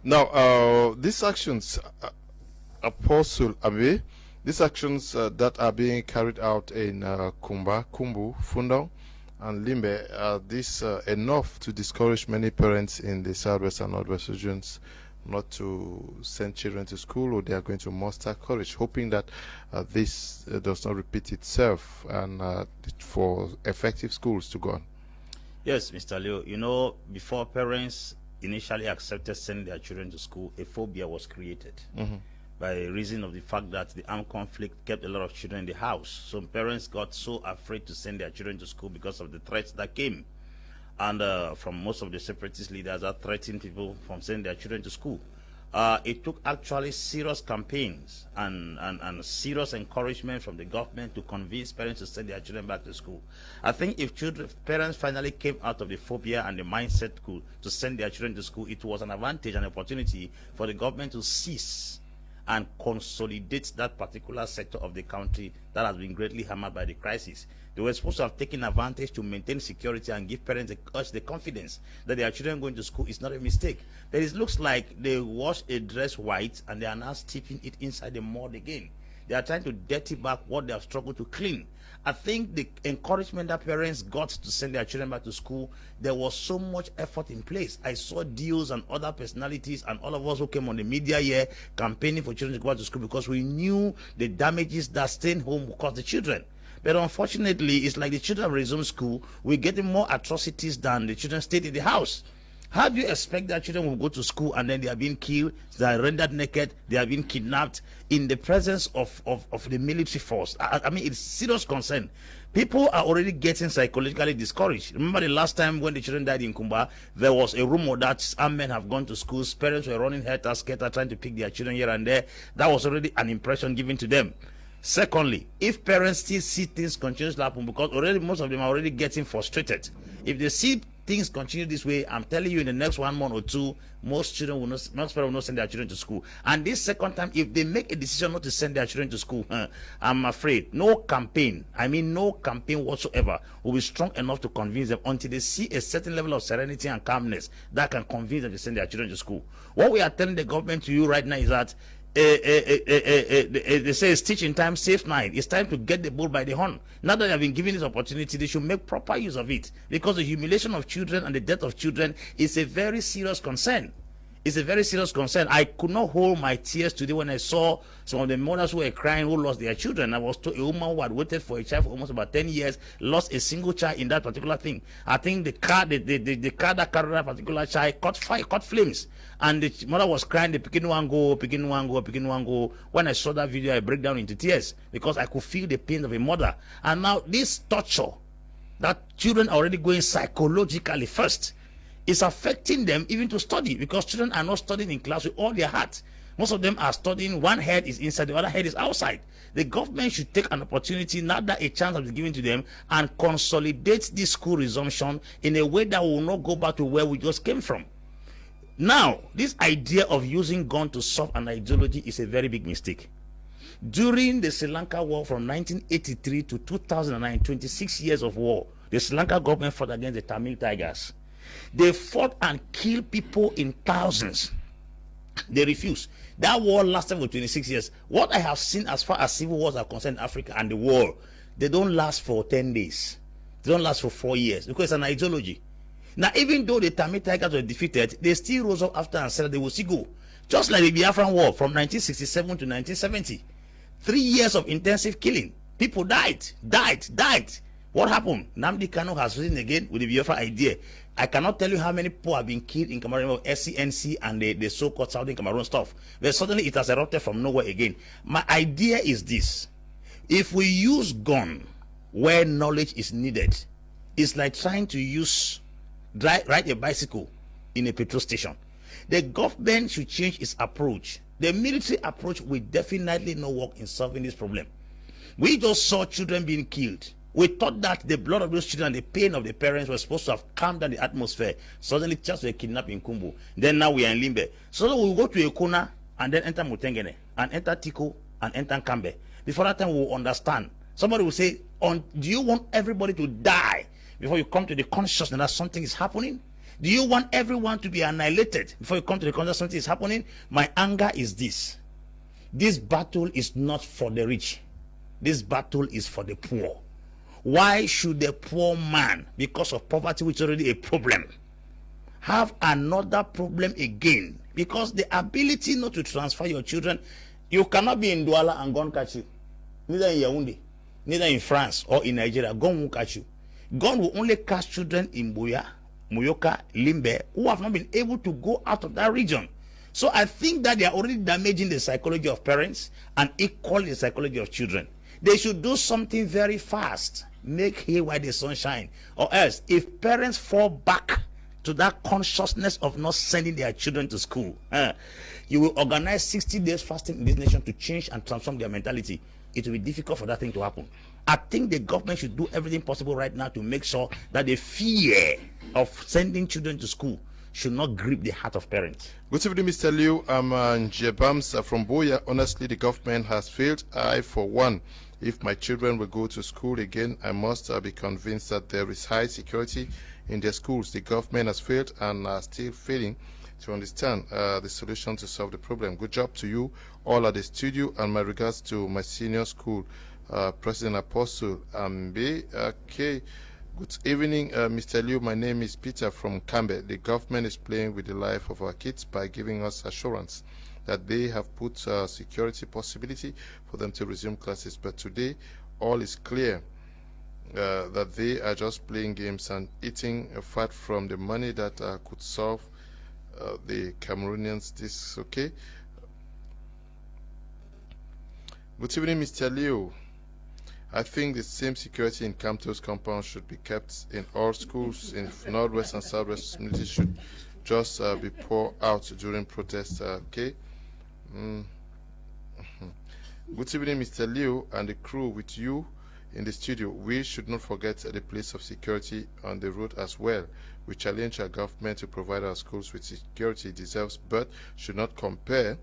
Now, these actions, Apostle Abe, these actions that are being carried out in Kumba, Kumbu, Fundong, and Limbe, are these enough to discourage many parents in the Southwest and Northwest regions not to send children to school, or they are going to muster courage, hoping that this does not repeat itself and for effective schools to go on? Yes, Mr. Leo, you know, before parents initially accepted sending their children to school, a phobia was created by reason of the fact that the armed conflict kept a lot of children in the house. So parents got so afraid to send their children to school because of the threats that came. And from most of the separatist leaders that threatened people from sending their children to school. It took actually serious campaigns and serious encouragement from the government to convince parents to send their children back to school. I think if parents finally came out of the phobia and the mindset to send their children to school, it was an advantage and opportunity for the government to seize and consolidate that particular sector of the country that has been greatly hammered by the crisis. They were supposed to have taken advantage to maintain security and give parents the confidence that their children going to school is not a mistake. But it looks like they wash a dress white and they are now steeping it inside the mud again. They are trying to dirty back what they have struggled to clean. I think the encouragement that parents got to send their children back to school, there was so much effort in place. I saw Dios and other personalities and all of us who came on the media here campaigning for children to go back to school because we knew the damages that staying home would cause the children. But unfortunately, it's like the children have resumed school, we're getting more atrocities than the children stayed in the house. How do you expect that children will go to school and then they are being killed, they are rendered naked, they are being kidnapped in the presence of the military force? I mean, it's serious concern. People are already getting psychologically discouraged. Remember the last time when the children died in Kumba, there was a rumor that armed men have gone to schools, parents were running helter-skelter trying to pick their children here and there. That was already an impression given to them. Secondly, if parents still see things continue to happen, because already most of them are already getting frustrated. If they see things continue this way, I'm telling you, in the next 1 month or two, most parents will not send their children to school. And this second time, if they make a decision not to send their children to school, I'm afraid no campaign whatsoever will be strong enough to convince them until they see a certain level of serenity and calmness that can convince them to send their children to school. What we are telling the government to you right now is that they say stitch in time, safe nine. It's time to get the bull by the horn. Now that they have been given this opportunity, they should make proper use of it, because the humiliation of children and the death of children is a very serious concern. It's a very serious concern. I could not hold my tears today when I saw some of the mothers who were crying who lost their children. I was told a woman who had waited for a child for almost about 10 years lost a single child in that particular thing. I think the car that carried that particular child caught flames, and the mother was crying, the picking one go, picking one go, picking one go. When I saw that video, I break down into tears because I could feel the pain of a mother. And now this torture that children are already going psychologically first, it's affecting them even to study, because children are not studying in class with all their heart. Most of them are studying, one head is inside, the other head is outside. The government should take an opportunity, now that a chance has been given to them, and consolidate this school resumption in a way that will not go back to where we just came from. Now, this idea of using gun to solve an ideology is a very big mistake. During the Sri Lanka war from 1983 to 2009, 26 years of war, the Sri Lanka government fought against the Tamil Tigers. They fought and killed people in thousands. They refused. That war lasted for 26 years. What I have seen as far as civil wars are concerned in Africa and the world, they don't last for 10 days. They don't last for 4 years, because it's an ideology. Now, even though the Tamil Tigers were defeated, they still rose up after and said they will still go. Just like the Biafran War from 1967 to 1970. 3 years of intensive killing. People died. What happened? Nnamdi Kanu has risen again with the Biafra idea. I cannot tell you how many people have been killed in Cameroon of SCNC and the so-called Southern Cameroon stuff. But suddenly it has erupted from nowhere again. My idea is this. If we use gun where knowledge is needed, it's like trying to ride a bicycle in a petrol station. The government should change its approach. The military approach will definitely not work in solving this problem. We just saw children being killed. We thought that the blood of those children and the pain of the parents were supposed to have calmed down the atmosphere. Suddenly, just were kidnapped in Kumbo. Then now we are in Limbe. So we'll go to Ekona and then enter Mutengene and enter Tiko and enter Kambe. Before that time, we'll understand. Somebody will say, do you want everybody to die before you come to the consciousness that something is happening? Do you want everyone to be annihilated before you come to the consciousness that something is happening? My anger is this. This battle is not for the rich. This battle is for the poor. Why should the poor man, because of poverty, which is already a problem, have another problem again? Because the ability not to transfer your children, you cannot be in Douala and gun catch you. Neither in Yaoundé, neither in France or in Nigeria. Gun won't catch you. Gun will only catch children in Buea, Muyoka, Limbe, who have not been able to go out of that region. So I think that they are already damaging the psychology of parents and equally the psychology of children. They should do something very fast. Make hay while the sun shine. Or else, if parents fall back to that consciousness of not sending their children to school, you will organize 60 days fasting in this nation to change and transform their mentality. It will be difficult for that thing to happen. I think the government should do everything possible right now to make sure that the fear of sending children to school should not grip the heart of parents. Good evening, Mr. Liu. I'm Jebams from Boya. Honestly, the government has failed. I, for one, if my children will go to school again, I must be convinced that there is high security in their schools. The government has failed and are still failing to understand the solution to solve the problem. Good job to you all at the studio, and my regards to my senior school, President Apostle Ambe. Okay. Good evening, Mr. Liu. My name is Peter from Camer. The government is playing with the life of our kids by giving us assurance that they have put security possibility for them to resume classes. But today, all is clear. That they are just playing games and eating fat from the money that could solve the Cameroonians. This okay? Good evening, Mr. Leo. I think the same security in Camto's compound should be kept in all schools in Northwest and Southwest communities should just be poured out during protests. Okay. Good evening, Mr. Leo and the crew with you in the studio. We should not forget the place of security on the road as well. We challenge our government to provide our schools with security it deserves, but should not compare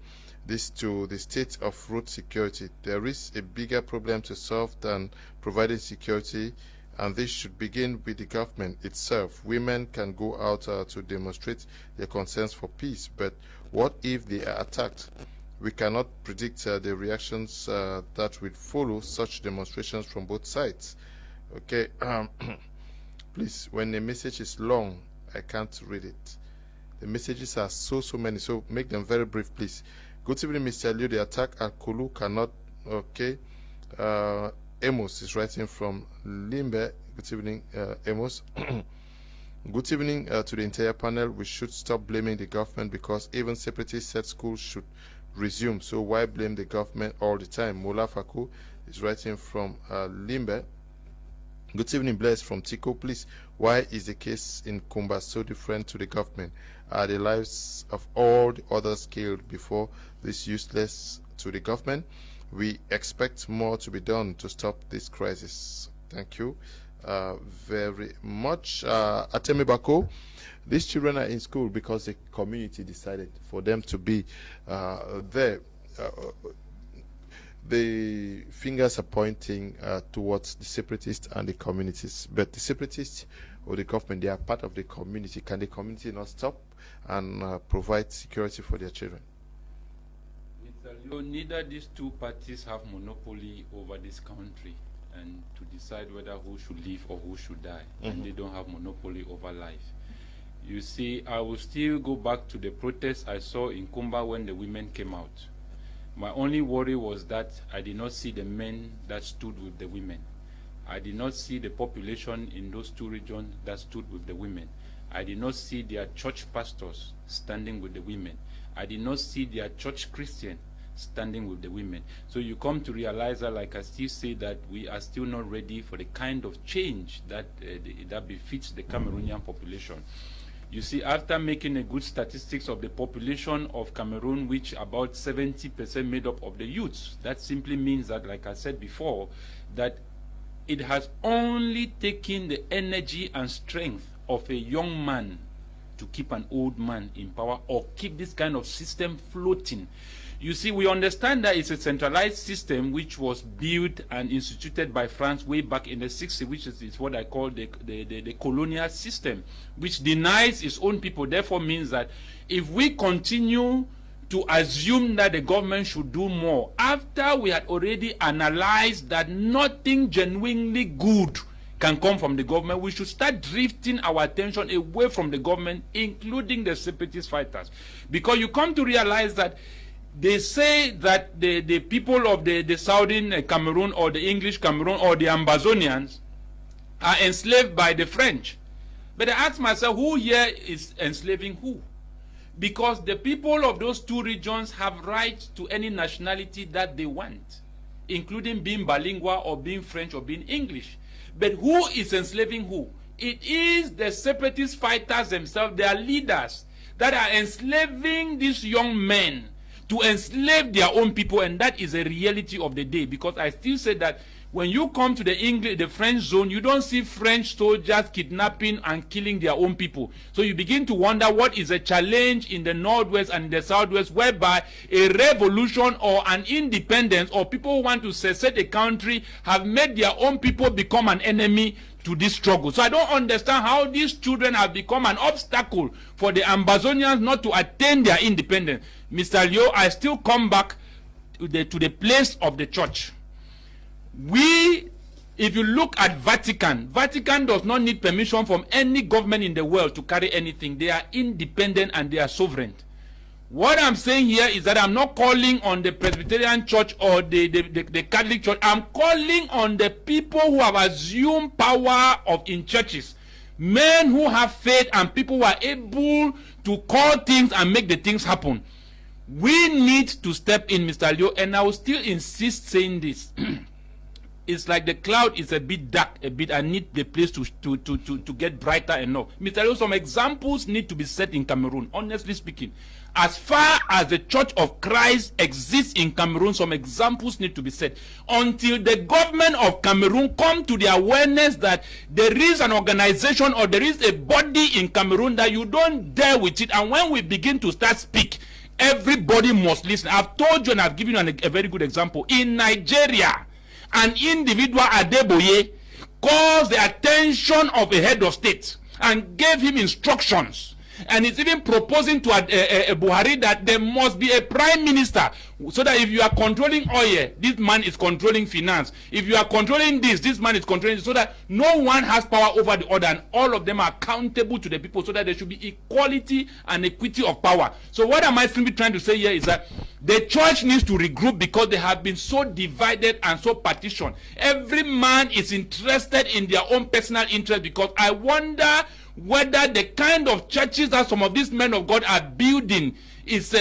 this to the state of road security. There is a bigger problem to solve than providing security, and this should begin with the government itself. Women can go out to demonstrate their concerns for peace, but what if they are attacked? We cannot predict the reactions that will follow such demonstrations from both sides. Okay, please, when the message is long, I can't read it. The messages are so many, so make them very brief, please. Good evening, Mr. Liu. The attack at Kulu cannot, okay. Amos is writing from Limbe. Good evening, Amos. Good evening to the entire panel. We should stop blaming the government because even separatists said schools should resume. So why blame the government all the time? Mola Faku is writing from Limbe. Good evening, Bless from Tico. Please, why is the case in Kumba so different to the government? Are the lives of all the others killed before this useless to the government? We expect more to be done to stop this crisis. Thank you very much. Atemi Bako, these children are in school because the community decided for them to be there. The fingers are pointing towards the separatists and the communities, but the separatists or the government, they are part of the community. Can the community not stop and provide security for their children? Mr. Leo, neither these two parties have monopoly over this country and to decide whether who should live or who should die, and they don't have monopoly over life. You see, I will still go back to the protests I saw in Kumba when the women came out. My only worry was that I did not see the men that stood with the women. I did not see the population in those two regions that stood with the women. I did not see their church pastors standing with the women. I did not see their church Christian standing with the women. So you come to realize that, like I still say, that we are still not ready for the kind of change that that befits the Cameroonian population. You see, after making a good statistics of the population of Cameroon, which about 70% made up of the youths, that simply means that, like I said before, that it has only taken the energy and strength of a young man to keep an old man in power or keep this kind of system floating. You see, we understand that it's a centralized system which was built and instituted by France way back in the 60s, which is what I call the colonial system, which denies its own people. Therefore means that if we continue to assume that the government should do more, after we had already analyzed that nothing genuinely good can come from the government, we should start drifting our attention away from the government, including the separatist fighters. Because you come to realize that they say that the people of the southern Cameroon or the English Cameroon or the Ambazonians are enslaved by the French. But I ask myself, who here is enslaving who? Because the people of those two regions have right to any nationality that they want, including being bilingual or being French or being English. But who is enslaving who? It is the separatist fighters themselves, their leaders, that are enslaving these young men to enslave their own people, and that is a reality of the day. Because I still say that when you come to the French zone, you don't see French soldiers kidnapping and killing their own people. So you begin to wonder what is a challenge in the Northwest and in the Southwest, whereby a revolution or an independence or people who want to secede a country have made their own people become an enemy to this struggle. So I don't understand how these children have become an obstacle for the Ambazonians not to attain their independence. Mr. Leo, I still come back to the place of the church. If you look at Vatican does not need permission from any government in the world to carry anything. They are independent and they are sovereign. What I'm saying here is that I'm not calling on the Presbyterian Church or the Catholic Church. I'm calling on the people who have assumed power in churches. Men who have faith and people who are able to call things and make the things happen. We need to step in, Mr. Leo, and I will still insist saying this. It's like the cloud is a bit dark, I need the place to get brighter enough. Mr. Leo, some examples need to be set in Cameroon, honestly speaking. As far as the Church of Christ exists in Cameroon, some examples need to be set. Until the government of Cameroon come to the awareness that there is an organization or there is a body in Cameroon that you don't dare with it, and when we begin to start speak, everybody must listen. I've told you and I've given you a very good example. In Nigeria, an individual, Adeboye, calls the attention of a head of state and gave him instructions, and is even proposing to Buhari that there must be a prime minister, so that if you are controlling oil, this man is controlling finance. If you are controlling this man is controlling, so that no one has power over the other, and all of them are accountable to the people, so that there should be equality and equity of power. So what am I simply trying to say here is that the church needs to regroup, because they have been so divided and so partitioned. Every man is interested in their own personal interest, because I wonder whether the kind of churches that some of these men of God are building is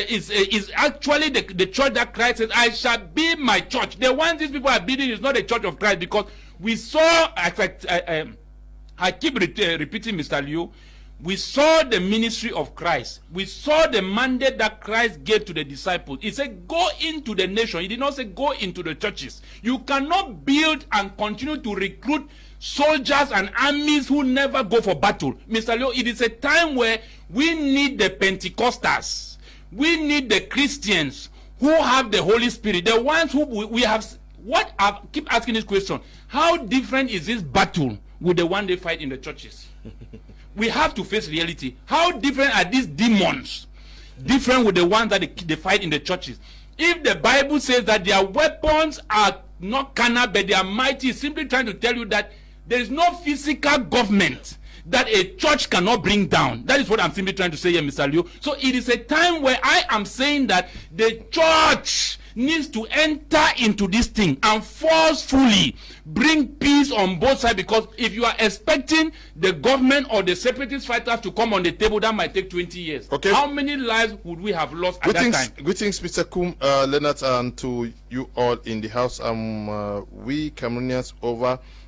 actually the church that Christ says, I shall be my church. The one these people are building is not the church of Christ, because we saw, I keep repeating, Mr. Liu, we saw the ministry of Christ. We saw the mandate that Christ gave to the disciples. He said, go into the nation. He did not say go into the churches. You cannot build and continue to recruit soldiers and armies who never go for battle. Mr. Leo, it is a time where we need the Pentecostals. We need the Christians who have the Holy Spirit. The ones who we have. What I keep asking this question: how different is this battle with the one they fight in the churches? We have to face reality. How different are these demons? Different with the ones that they fight in the churches. If the Bible says that their weapons are not carnal but they are mighty, it's simply trying to tell you that there is no physical government that a church cannot bring down. That is what I'm simply trying to say here, Mr. Liu. So it is a time where I am saying that the church needs to enter into this thing and forcefully bring peace on both sides, because if you are expecting the government or the separatist fighters to come on the table, that might take 20 years. Okay. How many lives would we have lost at that time? Greetings, Mr. Leonard, and to you all in the house. We Cameroonians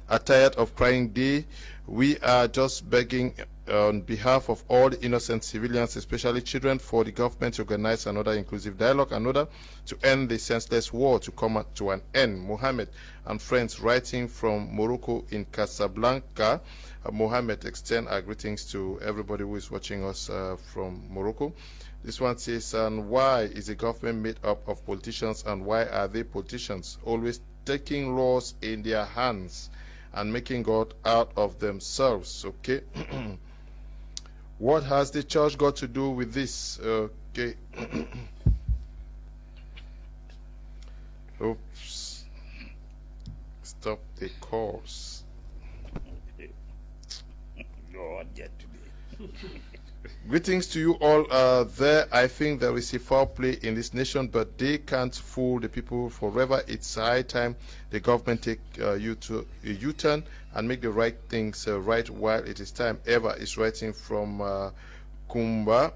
are tired of crying day. We are just begging on behalf of all the innocent civilians, especially children, for the government to organize another inclusive dialogue, another to end the senseless war to come to an end. Mohammed and friends writing from Morocco in Casablanca. Mohammed, extend our greetings to everybody who is watching us from Morocco. This one says, and why is the government made up of politicians, and why are they politicians always taking laws in their hands and making God out of themselves? Okay. What has the church got to do with this? Okay. Oops. Stop the calls. God, get to me. Greetings to you all there. I think there is a foul play in this nation, but they can't fool the people forever. It's high time the government take a U-turn and make the right things right while it is time. Eva is writing from Kumba.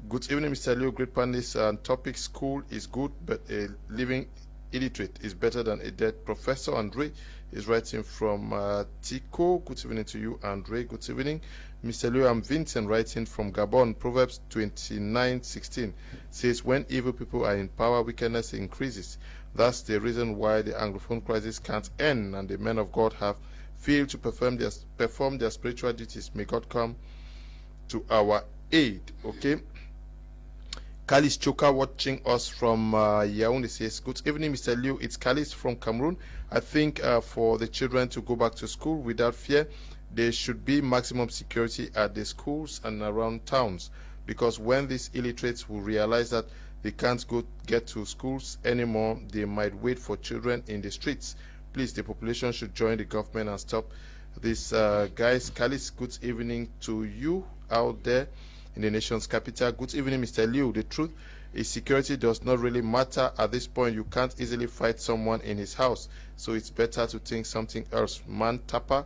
Good evening, Mr. Leo. Great panelists and topic. School is good, but a living illiterate is better than a dead professor. Andre is writing from Tico. Good evening to you, Andre. Good evening, Mr. Leo. I'm Vincent, writing from Gabon. Proverbs 29:16 says, when evil people are in power, wickedness increases. That's the reason why the Anglophone crisis can't end, and the men of God have failed to perform their spiritual duties. May God come to our aid. Okay. Kalis Choka watching us from Yaoundé says, good evening, Mr. Liu. It's Kalis from Cameroon. I think for the children to go back to school without fear, there should be maximum security at the schools and around towns, because when these illiterates will realize that they can't get to schools anymore, they might wait for children in the streets. Please, the population should join the government and stop this. Guys, Kalis, good evening to you out there in the nation's capital. Good evening, Mr. Liu. The truth is security does not really matter at this point. You can't easily fight someone in his house, so it's better to think something else. Man Tapa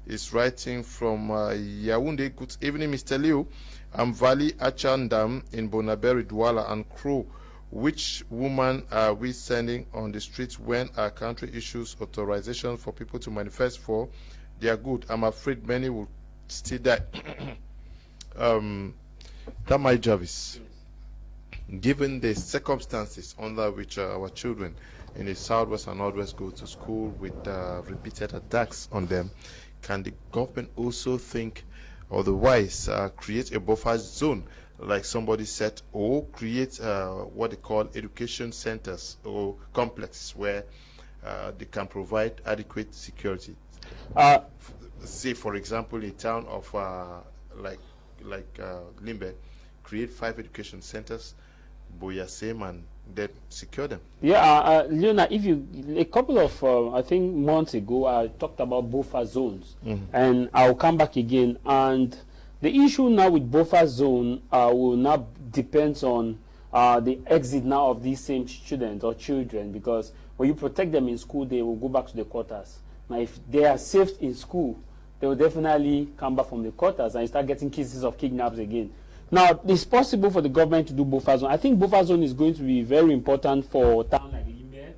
is writing from Yaoundé. Good evening, Mr. Liu. I'm Vali Achandam in Bonaberi, Douala and crew. Which woman are we sending on the streets when our country issues authorization for people to manifest for their good? I'm afraid many will still die. Tamai Jarvis, given the circumstances under which our children in the southwest and northwest go to school with repeated attacks on them, can the government also think otherwise, create a buffer zone like somebody said, or create what they call education centers or complexes where they can provide adequate security? Say, for example, a town of like Limbe, create 5 education centers, Boyasem, and then secure them. Yeah, Leona, if you, a couple of, I think months ago, I talked about buffer zones, and I'll come back again. And the issue now with buffer zone will now depends on the exit now of these same students or children, because when you protect them in school, they will go back to the quarters. Now, if they are safe in school, they will definitely come back from the quarters and start getting cases of kidnaps again. Now, it's possible for the government to do buffer zone. I think buffer zone is going to be very important for town like Limbe,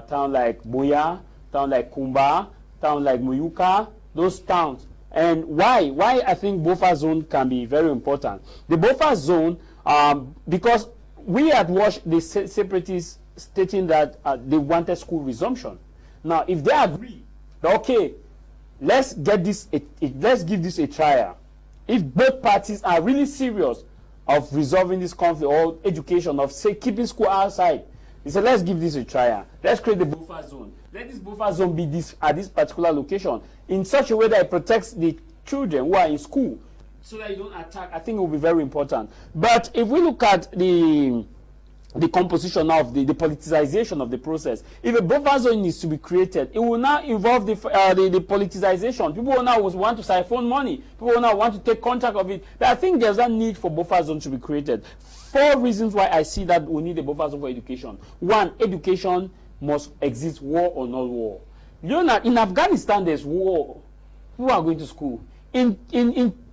town like Boya, town like Kumba, town like Muyuka, those towns. And why? Why I think buffer zone can be very important. The buffer zone, because we had watched the separatists stating that they wanted school resumption. Now, if they agree, okay, let's get this. Let's give this a trial. If both parties are really serious of resolving this conflict or education, of say keeping school outside, they said, let's give this a trial. Let's create the buffer zone. Let this buffer zone be this at this particular location in such a way that it protects the children who are in school, so that you don't attack. I think it will be very important. But if we look at the composition of the politicization of the process, if a buffer zone needs to be created, it will now involve the politicization. People will now want to siphon money. People will now want to take contact of it. But I think there's a need for buffer zone to be created. 4 reasons why I see that we need a buffer zone for education. 1, education must exist, war or not war. You know, in Afghanistan there's war. People are going to school. In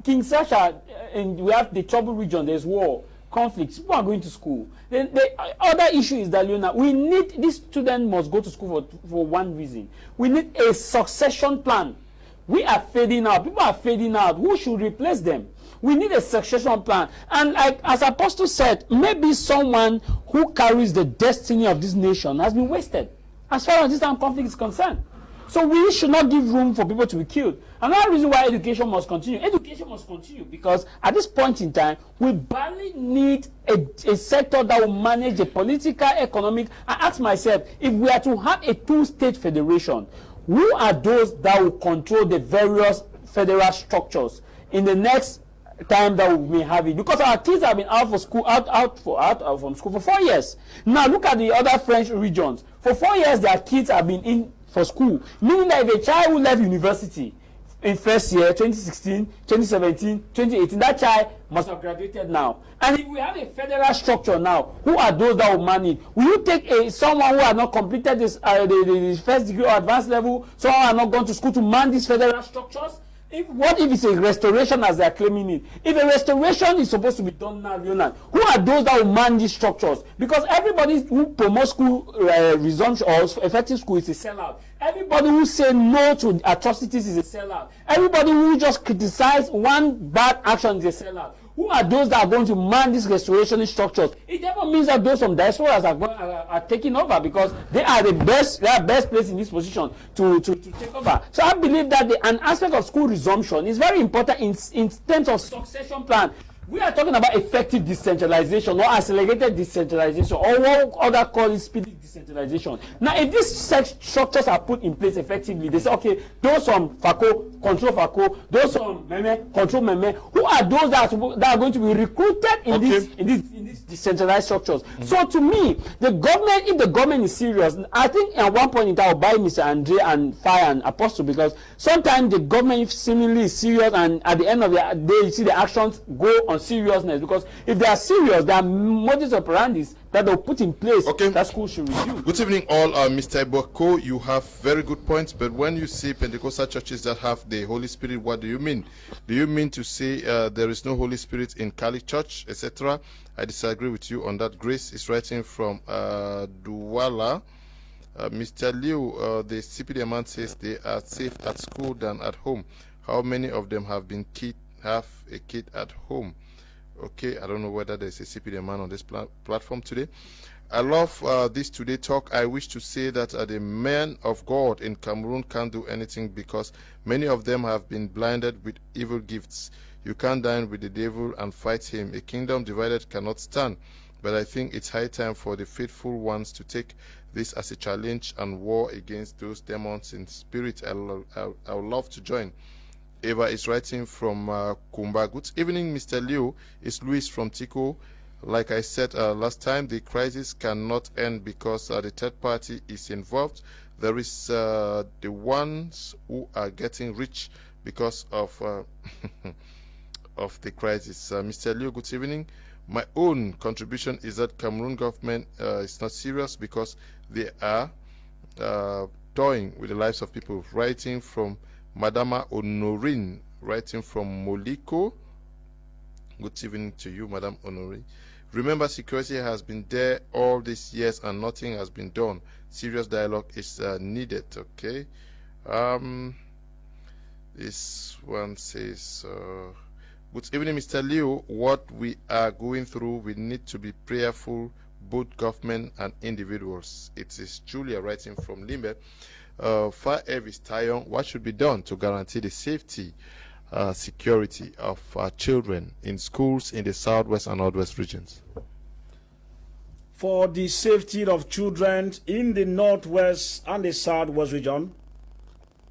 Kinshasa, we have the trouble region, there's war. Conflicts, people are going to school. Then the other issue is that, Leona, we need, this student must go to school for one reason. We need a succession plan. We are fading out. People are fading out. Who should replace them? We need a succession plan. And like as Apostle said, maybe someone who carries the destiny of this nation has been wasted as far as this time conflict is concerned. So we should not give room for people to be killed. Another reason why education must continue. Education must continue because at this point in time, we badly need a sector that will manage the political, economic. I ask myself, if we are to have a 2-state federation, who are those that will control the various federal structures in the next time that we may have it? Because our kids have been out from school for 4 years. Now look at the other French regions. For 4 years, their kids have been in for school, meaning that if a child who left university in first year, 2016, 2017, 2018, that child must have graduated now. And if we have a federal structure now, who are those that will manage? Will you take someone who has not completed this the first degree or advanced level, someone who has not gone to school to man these federal structures? What if it's a restoration as they are claiming it? If a restoration is supposed to be done now, Leonard, who are those that will man these structures? Because everybody who promotes school resumption or effective school is a sellout. Everybody who says no to atrocities is a sellout. Everybody who just criticizes one bad action is a sellout. Who are those that are going to man these restoration structures? It therefore means that those from diasporas are taking over because they are the best. They are best placed in this position to take over. So I believe that an aspect of school resumption is very important in terms of succession plan. We are talking about effective decentralization or accelerated decentralization or what other call it speedy decentralization. Now, if these structures are put in place effectively, they say, okay, those from FACO control FACO, those from Meme control Meme. Who are those that are going to be recruited in this decentralized structures. So to me, the government, if the government is serious, I think at one point in time I'll buy Mr. Andre and Fire and Apostle, because sometimes the government seemingly is serious, and at the end of the day you see the actions go on seriousness, because if they are serious, there are modus operandi that they'll put in place that school should review. Good evening all. Mr. Iboko, you have very good points, but when you see Pentecostal churches that have the Holy Spirit, what do you mean? Do you mean to say there is no Holy Spirit in Catholic Church, etc.? I disagree with you on that. Grace is writing from Douala. Mr. Liu, the CPD man says they are safe at school than at home. How many of them have a kid at home? Okay, I don't know whether there's a CPD man on this platform today. I love this today talk. I wish to say that the men of God in Cameroon can't do anything because many of them have been blinded with evil gifts. You can't dine with the devil and fight him. A kingdom divided cannot stand. But I think it's high time for the faithful ones to take this as a challenge and war against those demons in spirit. I would love to join. Eva is writing from Kumba. Good evening, Mr. Leo. It's Luis from Tico. Like I said last time, the crisis cannot end because the third party is involved. There is the ones who are getting rich because of of the crisis. Mr. Leo, good evening. My own contribution is that Cameroon government is not serious because they are toying with the lives of people. Writing from Madama Honorine, writing from Moliko. Good evening to you, Madam Honorine. Remember, security has been there all these years and nothing has been done. Serious dialogue is needed, okay? This one says, good evening, Mr. Leo. What we are going through, we need to be prayerful, both government and individuals. It is Julia writing from Limbe. Far Evis Tayon, what should be done to guarantee the safety, security of children in schools in the southwest and northwest regions? For the safety of children in the northwest and the southwest region,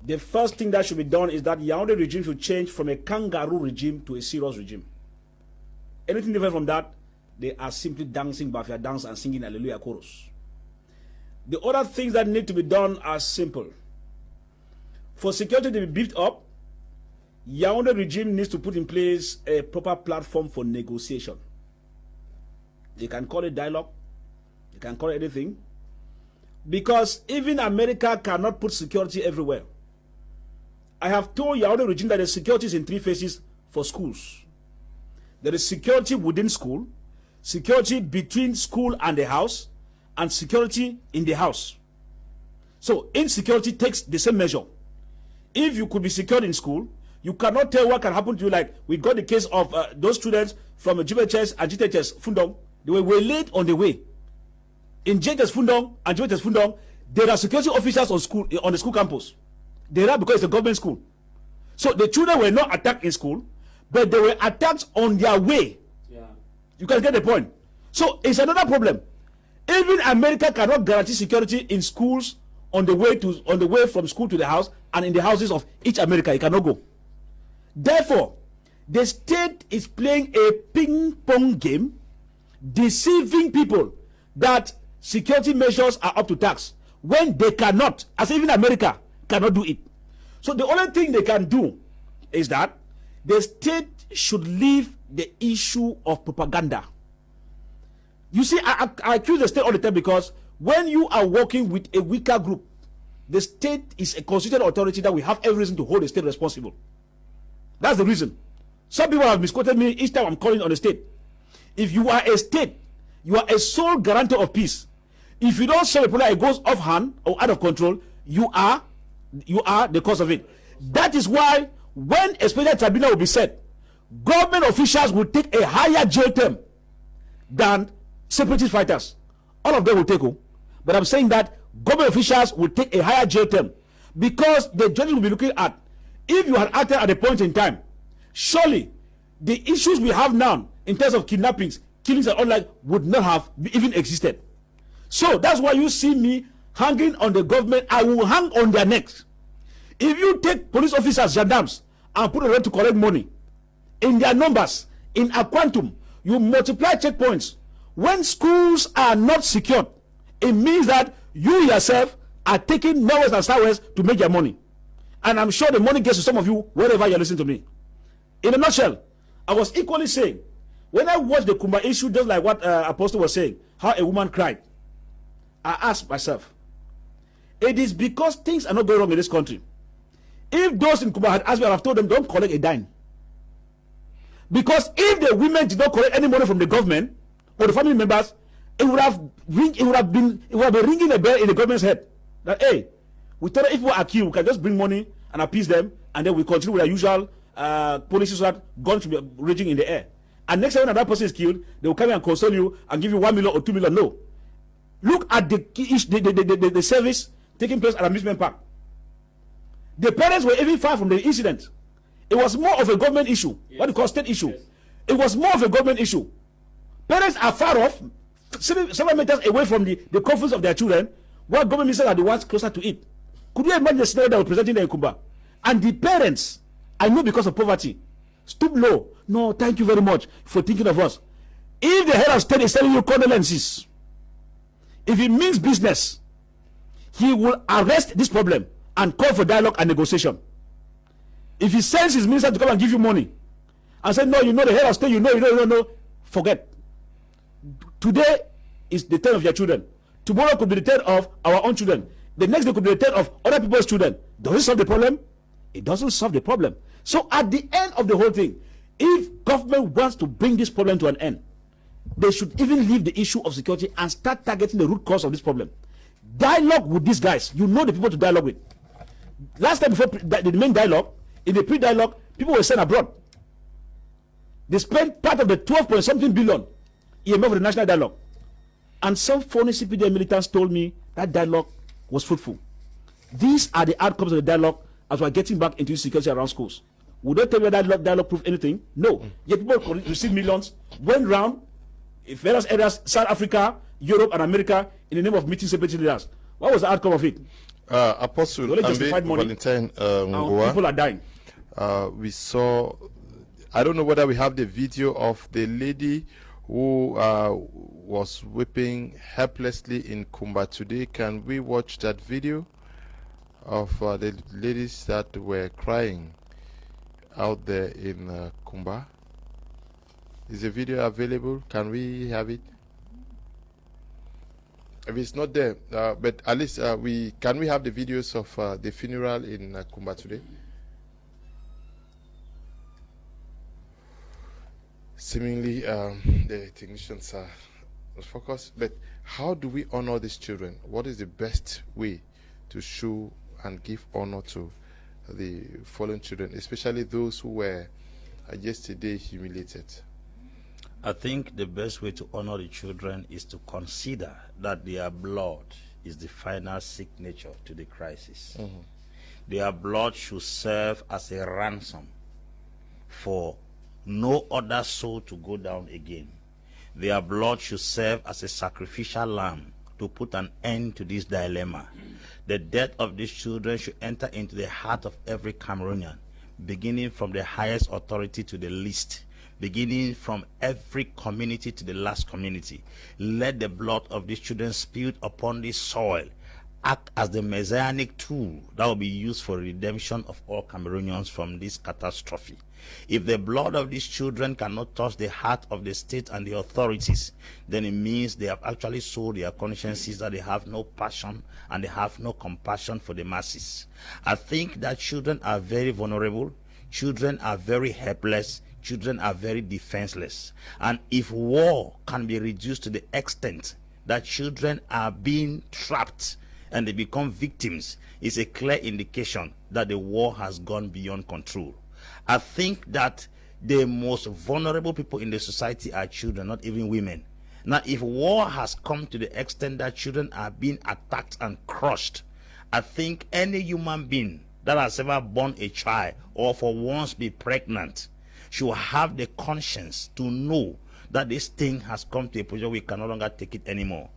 the first thing that should be done is that Yaoundé regime should change from a kangaroo regime to a serious regime. Anything different from that, they are simply dancing Bafia dance and singing Hallelujah chorus. The other things that need to be done are simple. For security to be beefed up, Yaoundé regime needs to put in place a proper platform for negotiation. They can call it dialogue, they can call it anything, because even America cannot put security everywhere. I have told Yaoundé regime that the security is in three phases for schools. There is security within school, security between school and the house, and security in the house. So insecurity takes the same measure. If you could be secured in school, you cannot tell what can happen to you. Like we got the case of those students from GBHS and GTHS Fundong. They were waylaid on the way. In GTHS Fundong and GBHS Fundong, there are security officers on the school campus. They are because it's a government school. So the children were not attacked in school, but they were attacked on their way. Yeah. You can get the point. So it's another problem. Even America cannot guarantee security in schools on the way from school to the house, and in the houses of each America. It cannot go. Therefore, the state is playing a ping-pong game, deceiving people that security measures are up to tax when they cannot, as even America cannot do it. So the only thing they can do is that the state should leave the issue of propaganda. You see, I accuse the state all the time because when you are working with a weaker group, the state is a constituted authority that we have every reason to hold the state responsible. That's the reason. Some people have misquoted me each time I'm calling on the state. If you are a state, you are a sole guarantor of peace. If you don't serve a people, it goes off hand or out of control, you are the cause of it. That is why when a special tribunal will be set, government officials will take a higher jail term than separatist fighters. All of them will take home. But I'm saying that government officials will take a higher jail term because the judges will be looking at, if you had acted at a point in time, surely the issues we have now in terms of kidnappings, killings and all that would not have even existed. So that's why you see me hanging on the government. I will hang on their necks. If you take police officers, gendarmes, and put them to collect money in their numbers, in a quantum, you multiply checkpoints When schools are not secured, it means that you yourself are taking northwest and southwest to make your money. And I'm sure the money gets to some of you wherever you're listening to me. In a nutshell, I was equally saying, when I watched the Kumba issue, just like what Apostle was saying, how a woman cried, I asked myself, it is because things are not going wrong in this country. If those in Kumba had asked me, I would have told them, don't collect a dime. Because if the women did not collect any money from the government or the family members, it would have been ringing a bell in the government's head that, hey, we thought if we are killed, we can just bring money and appease them, and then we continue with our usual policies so that guns should be raging in the air. And next time when that person is killed, they will come and console you and give you 1 million or 2 million. No. Look at the service taking place at amusement park. The parents were even far from the incident. It was more of a government issue, what you call state issue. It was more of a government issue. Parents are far off, several meters away from the comforts of their children, while government ministers are the ones closer to it. Could you imagine the scenario that was presenting there in Kumba? And the parents, I know because of poverty, stoop low. No, thank you very much for thinking of us. If the head of state is telling you condolences, if it means business, he will arrest this problem and call for dialogue and negotiation. If he sends his minister to come and give you money and say, no, you know the head of state, you know, forget. Today is the turn of your children. Tomorrow could be the turn of our own children. The next day could be the turn of other people's children. Does it solve the problem? It doesn't solve the problem. So at the end of the whole thing, if government wants to bring this problem to an end, they should even leave the issue of security and start targeting the root cause of this problem. Dialogue with these guys. You know the people to dialogue with. Last time before the main dialogue, in the pre-dialogue, people were sent abroad. They spent part of the 12-point-something billion EMF for the national dialogue. And some phony CPDM militants told me that dialogue was fruitful. These are the outcomes of the dialogue as we're getting back into security around schools. Would they tell you that dialogue prove anything? No. Yet people received millions, went round in various areas, South Africa, Europe, and America, in the name of meeting separate leaders. What was the outcome of it? Apostle Valentine people are dying. We saw, I don't know whether we have the video of the lady who was weeping helplessly in Kumba today. Can we watch that video of the ladies that were crying out there in Kumba? Is the video available? Can we have it? If it's not there, but at least can we have the videos of the funeral in Kumba today? Seemingly, the technicians are focused, but how do we honor these children? What is the best way to show and give honor to the fallen children, especially those who were yesterday humiliated? I think the best way to honor the children is to consider that their blood is the final signature to the crisis. Mm-hmm. Their blood should serve as a ransom for no other soul to go down again. Their blood should serve as a sacrificial lamb to put an end to this dilemma. The death of these children should enter into the heart of every Cameroonian, beginning from the highest authority to the least, beginning from every community to the last community. Let the blood of these children spilled upon this soil act as the messianic tool that will be used for redemption of all Cameroonians from this catastrophe. If the blood of these children cannot touch the heart of the state and the authorities, then it means they have actually sold their consciences, that they have no passion and they have no compassion for the masses. I think that children are very vulnerable, children are very helpless, children are very defenseless. And if war can be reduced to the extent that children are being trapped and they become victims, it's a clear indication that the war has gone beyond control. I think that the most vulnerable people in the society are children, not even women. Now, if war has come to the extent that children are being attacked and crushed, I think any human being that has ever born a child or for once be pregnant should have the conscience to know that this thing has come to a point where we can no longer take it anymore.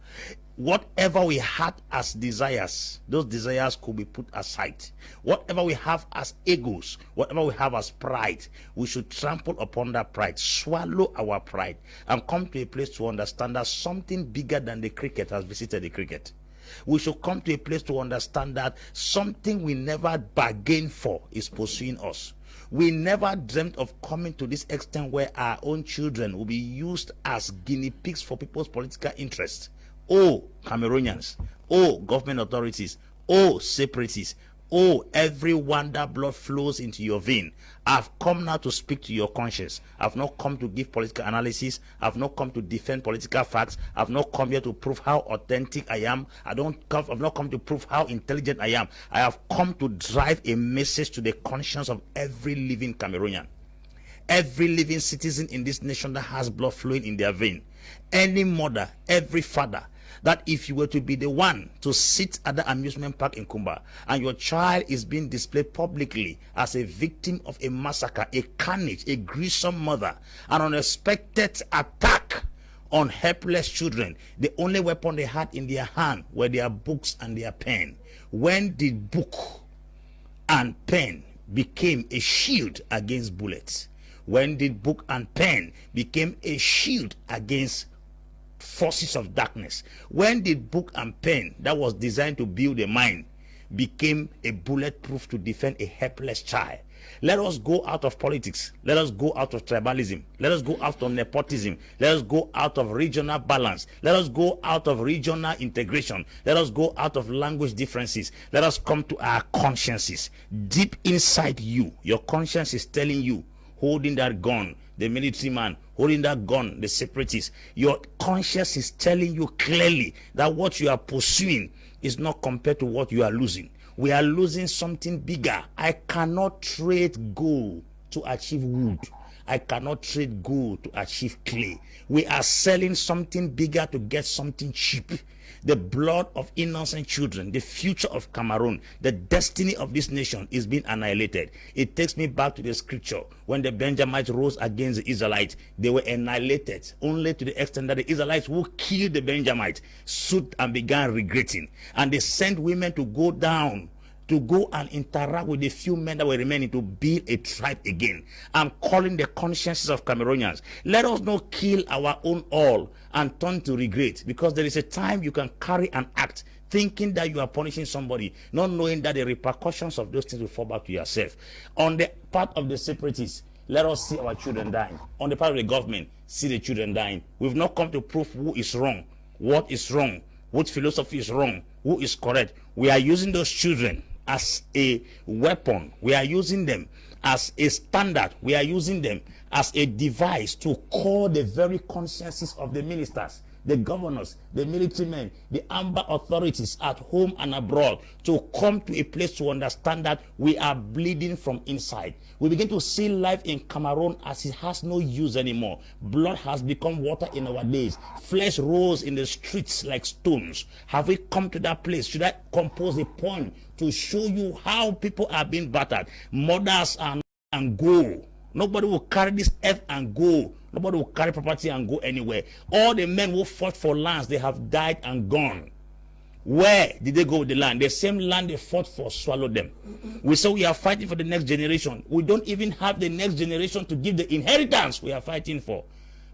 Whatever we had as desires, those desires could be put aside. Whatever we have as egos, whatever we have as pride, we should trample upon that pride, swallow our pride, and come to a place to understand that something bigger than the cricket has visited the cricket. We should come to a place to understand that something we never bargained for is pursuing us. We never dreamt of coming to this extent where our own children will be used as guinea pigs for people's political interests. Oh, Cameroonians, oh, government authorities, oh, separatists, oh, everyone that blood flows into your vein. I've come now to speak to your conscience. I've not come to give political analysis. I've not come to defend political facts. I've not come here to prove how authentic I am. I've not come to prove how intelligent I am. I have come to drive a message to the conscience of every living Cameroonian. Every living citizen in this nation that has blood flowing in their vein. Any mother, every father, that if you were to be the one to sit at the amusement park in Kumba and your child is being displayed publicly as a victim of a massacre, a carnage, a gruesome murder, an unexpected attack on helpless children, the only weapon they had in their hand were their books and their pen. When did book and pen became a shield against bullets? When did book and pen became a shield against forces of darkness? When did book and pen that was designed to build a mind became a bulletproof to defend a helpless child? Let us go out of politics. Let us go out of tribalism. Let us go out of nepotism. Let us go out of regional balance. Let us go out of regional integration. Let us go out of language differences. Let us come to our consciences. Deep inside you, your conscience is telling you, holding that gun, the military man, holding that gun, the separatists, your conscience is telling you clearly that what you are pursuing is not compared to what you are losing. We are losing something bigger. I cannot trade gold to achieve wood. I cannot trade gold to achieve clay. We are selling something bigger to get something cheap. The blood of innocent children, the future of Cameroon, the destiny of this nation is being annihilated. It takes me back to the scripture. When the Benjamites rose against the Israelites, they were annihilated only to the extent that the Israelites who killed the Benjamites stood and began regretting. And they sent women to go down, to go and interact with the few men that were remaining to build a tribe again. I'm calling the consciences of Cameroonians. Let us not kill our own all and turn to regret, because there is a time you can carry an act thinking that you are punishing somebody, not knowing that the repercussions of those things will fall back to yourself. On the part of the separatists, let us see our children dying. On the part of the government, see the children dying. We've not come to prove who is wrong, what is wrong, what philosophy is wrong, who is correct. We are using those children as a weapon. We are using them as a standard. We are using them as a device to call the very consciences of the ministers, the governors, the military men, the amber authorities at home and abroad to come to a place to understand that we are bleeding from inside. We begin to see life in Cameroon as it has no use anymore. Blood has become water in our days. Flesh rolls in the streets like stones. Have we come to that place? Should I compose a poem to show you how people are being battered? Mothers and go. Nobody will carry this earth and go. Nobody will carry property and go anywhere. All the men who fought for lands, they have died and gone. Where did they go with the land? The same land they fought for swallowed them. We say we are fighting for the next generation. We don't even have the next generation to give the inheritance we are fighting for.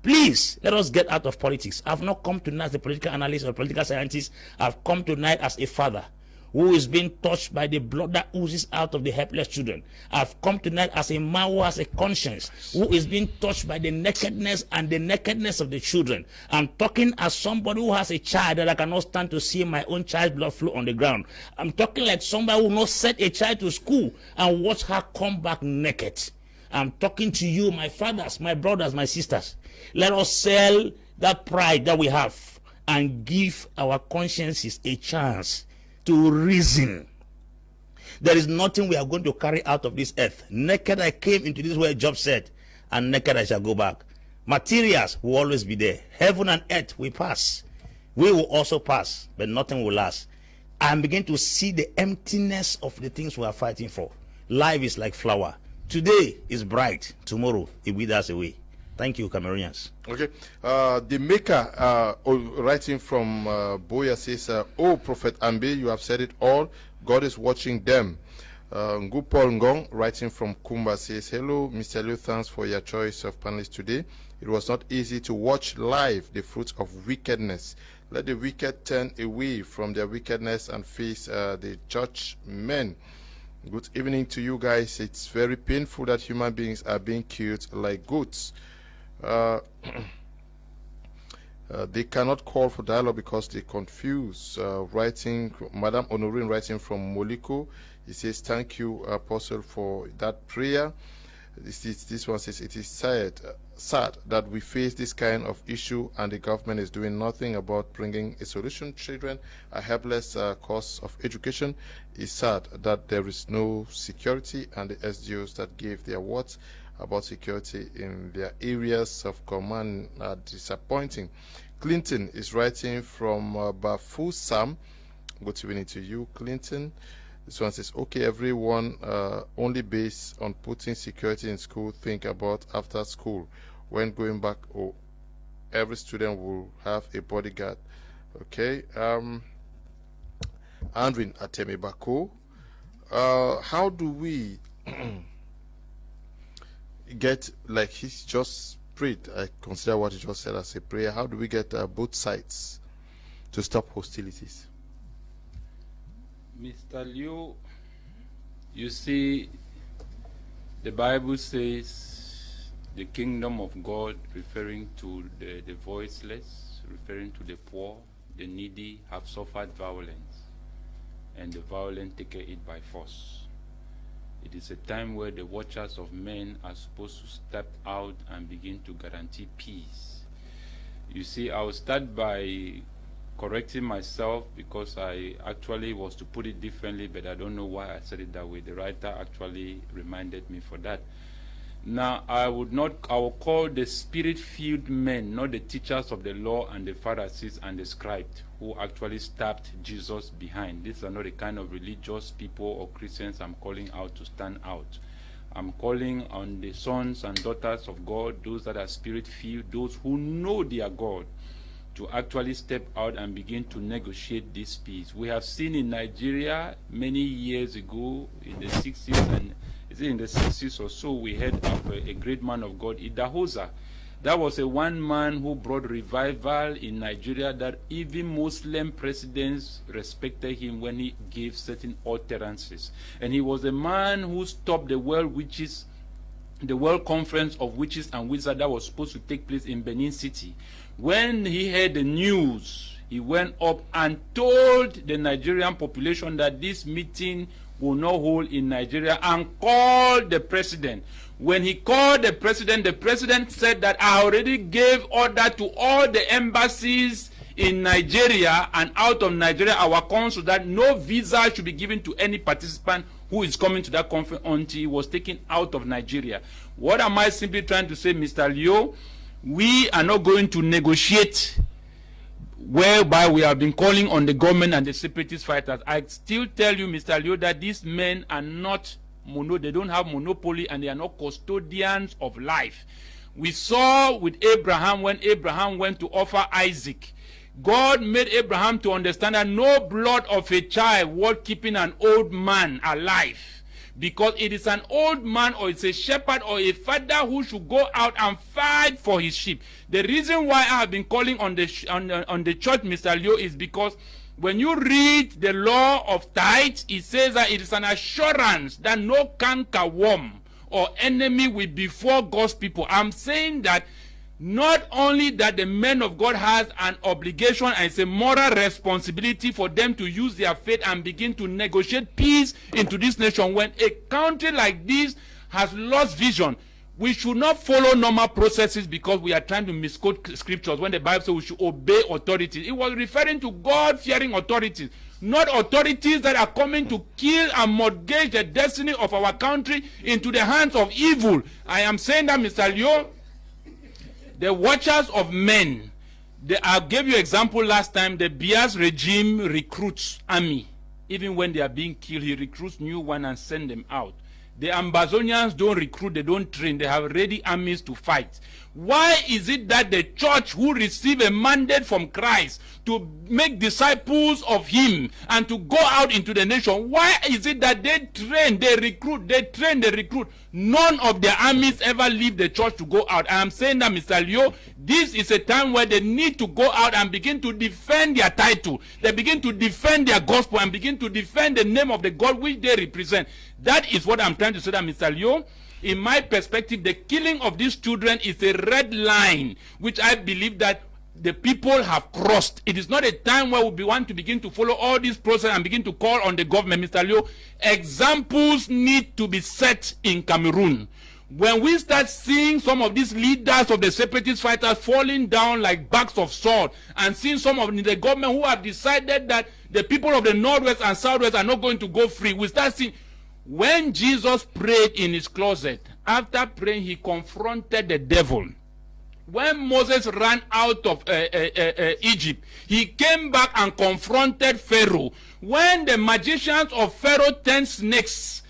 Please, let us get out of politics. I've not come tonight as a political analyst or political scientist. I've come tonight as a father who is being touched by the blood that oozes out of the helpless children. I've come tonight as a man who has a conscience, who is being touched by the nakedness and the nakedness of the children. I'm talking as somebody who has a child that I cannot stand to see my own child's blood flow on the ground. I'm talking like somebody who will not send a child to school and watch her come back naked. I'm talking to you, my fathers, my brothers, my sisters. Let us sell that pride that we have and give our consciences a chance to reason. There is nothing we are going to carry out of this earth. Naked I came into this world, Job said, and naked I shall go back. Materials will always be there. Heaven and earth will pass. We will also pass, but nothing will last. I'm beginning to see the emptiness of the things we are fighting for. Life is like flower. Today is bright, tomorrow it withers away. Thank you, Cameroonians. Okay. The maker writing from Boya says, "Oh, Prophet Ambe, you have said it all. God is watching them." Ngupol Ngong writing from Kumba says, "Hello, Mr. Liu, thanks for your choice of panelists today. It was not easy to watch live the fruits of wickedness. Let the wicked turn away from their wickedness and face the church men." Good evening to you guys. It's very painful that human beings are being killed like goats. They cannot call for dialogue because they confuse. Writing, Madame Honorine writing from Moliko, he says, "Thank you, Apostle, for that prayer." This one says, "It is sad that we face this kind of issue and the government is doing nothing about bringing a solution. Children are helpless cause of education. It's sad that there is no security, and the SGOs that gave their words about security in their areas of command are disappointing." Clinton is writing from Bafusam. Good evening to you, Clinton. This one says, "Okay, everyone, only based on putting security in school, think about after school. When going back, every student will have a bodyguard." Okay. Andrin Atemebako. How do we get, like he's just prayed, I consider what he just said as a prayer, how do we get both sides to stop hostilities? Mr. Liu, you see, the Bible says the kingdom of God, referring to the voiceless, referring to the poor, the needy, have suffered violence, and the violent take it by force. It is a time where the watchers of men are supposed to step out and begin to guarantee peace. You see, I will start by correcting myself, because I actually was to put it differently, but I don't know why I said it that way. The writer actually reminded me for that. Now, I will call the spirit-filled men, not the teachers of the law and the Pharisees and the scribes, who actually stabbed Jesus behind. These are not the kind of religious people or Christians I'm calling out to stand out. I'm calling on the sons and daughters of God, those that are spirit-filled, those who know their God, to actually step out and begin to negotiate this peace. We have seen in Nigeria many years ago, in the 60s, and in the 60s or so, we heard of a great man of God, Idahosa. That was a one man who brought revival in Nigeria, that even Muslim presidents respected him when he gave certain utterances. And he was a man who stopped the world conference of witches and wizards that was supposed to take place in Benin City. When he heard the news, he went up and told the Nigerian population that this meeting will not hold in Nigeria, and called the president. When he called the president said that I already gave order to all the embassies in Nigeria and out of Nigeria, our consul, that no visa should be given to any participant who is coming to that conference until he was taken out of Nigeria. What am I simply trying to say, Mr. Liu? We are not going to negotiate whereby we have been calling on the government and the separatist fighters. I still tell you, Mr. Liu, that these men are not they don't have monopoly, and they are not custodians of life. We saw with Abraham, when Abraham went to offer Isaac, God made Abraham to understand that no blood of a child worth keeping an old man alive, because it is an old man or it's a shepherd or a father who should go out and fight for his sheep. The reason why I have been calling on the church, Mr. Liu, is because when you read the law of tithes, it says that it is an assurance that no cankerworm or enemy will befall God's people. I'm saying that not only that the men of God has an obligation and it's a moral responsibility for them to use their faith and begin to negotiate peace into this nation. When a country like this has lost vision, we should not follow normal processes because we are trying to misquote scriptures when the Bible says we should obey authorities. It was referring to God-fearing authorities, not authorities that are coming to kill and mortgage the destiny of our country into the hands of evil. I am saying that, Mr. Liu, the watchers of men, I gave you example last time, the Bias regime recruits army. Even when they are being killed, he recruits new one and send them out. The Ambazonians don't recruit, they don't train, they have ready armies to fight. Why is it that the church who receive a mandate from Christ to make disciples of him and to go out into the nation, why is it that they train, they recruit, they train, they recruit? None of their armies ever leave the church to go out. I am saying that, Mr. Leo, this is a time where they need to go out and begin to defend their title. They begin to defend their gospel and begin to defend the name of the God which they represent. That is what I'm trying to say, that, Mr. Leo. In my perspective, the killing of these children is a red line, which I believe that the people have crossed. It is not a time where we want to begin to follow all this process and begin to call on the government, Mr. Leo. Examples need to be set in Cameroon. When we start seeing some of these leaders of the separatist fighters falling down like bags of salt, and seeing some of the government who have decided that the people of the Northwest and Southwest are not going to go free, we start seeing. When Jesus prayed in his closet, after praying, he confronted the devil. When Moses ran out of Egypt, he came back and confronted Pharaoh. When the magicians of Pharaoh turned snakes,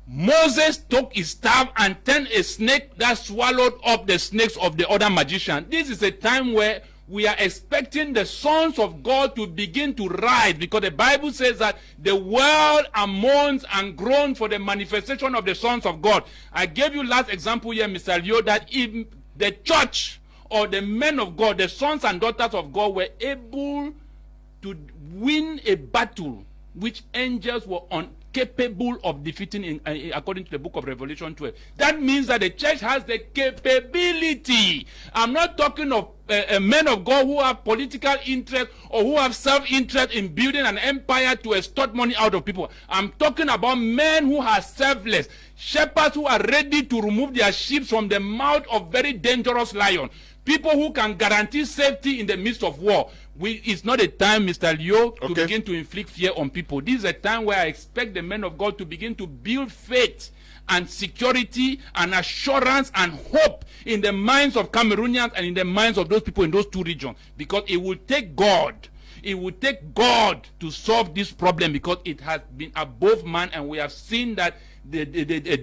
Moses took his staff and turned a snake that swallowed up the snakes of the other magicians. This is a time where we are expecting the sons of God to begin to rise, because the Bible says that the world mourns and groans for the manifestation of the sons of God. I gave you last example here, Mr. Leo, that if the church or the men of God, the sons and daughters of God, were able to win a battle which angels were incapable of defeating according to the book of Revelation 12. That means that the church has the capability. I'm not talking of men of God who have political interest or who have self-interest in building an empire to extort money out of people. I'm talking about men who are selfless, shepherds who are ready to remove their sheep from the mouth of very dangerous lion. People who can guarantee safety in the midst of war. It's not a time, Mr. Leo, to begin to inflict fear on people. This is a time where I expect the men of God to begin to build faith and security and assurance and hope in the minds of Cameroonians and in the minds of those people in those two regions. Because it will take God. It will take God to solve this problem, because it has been above man, and we have seen that the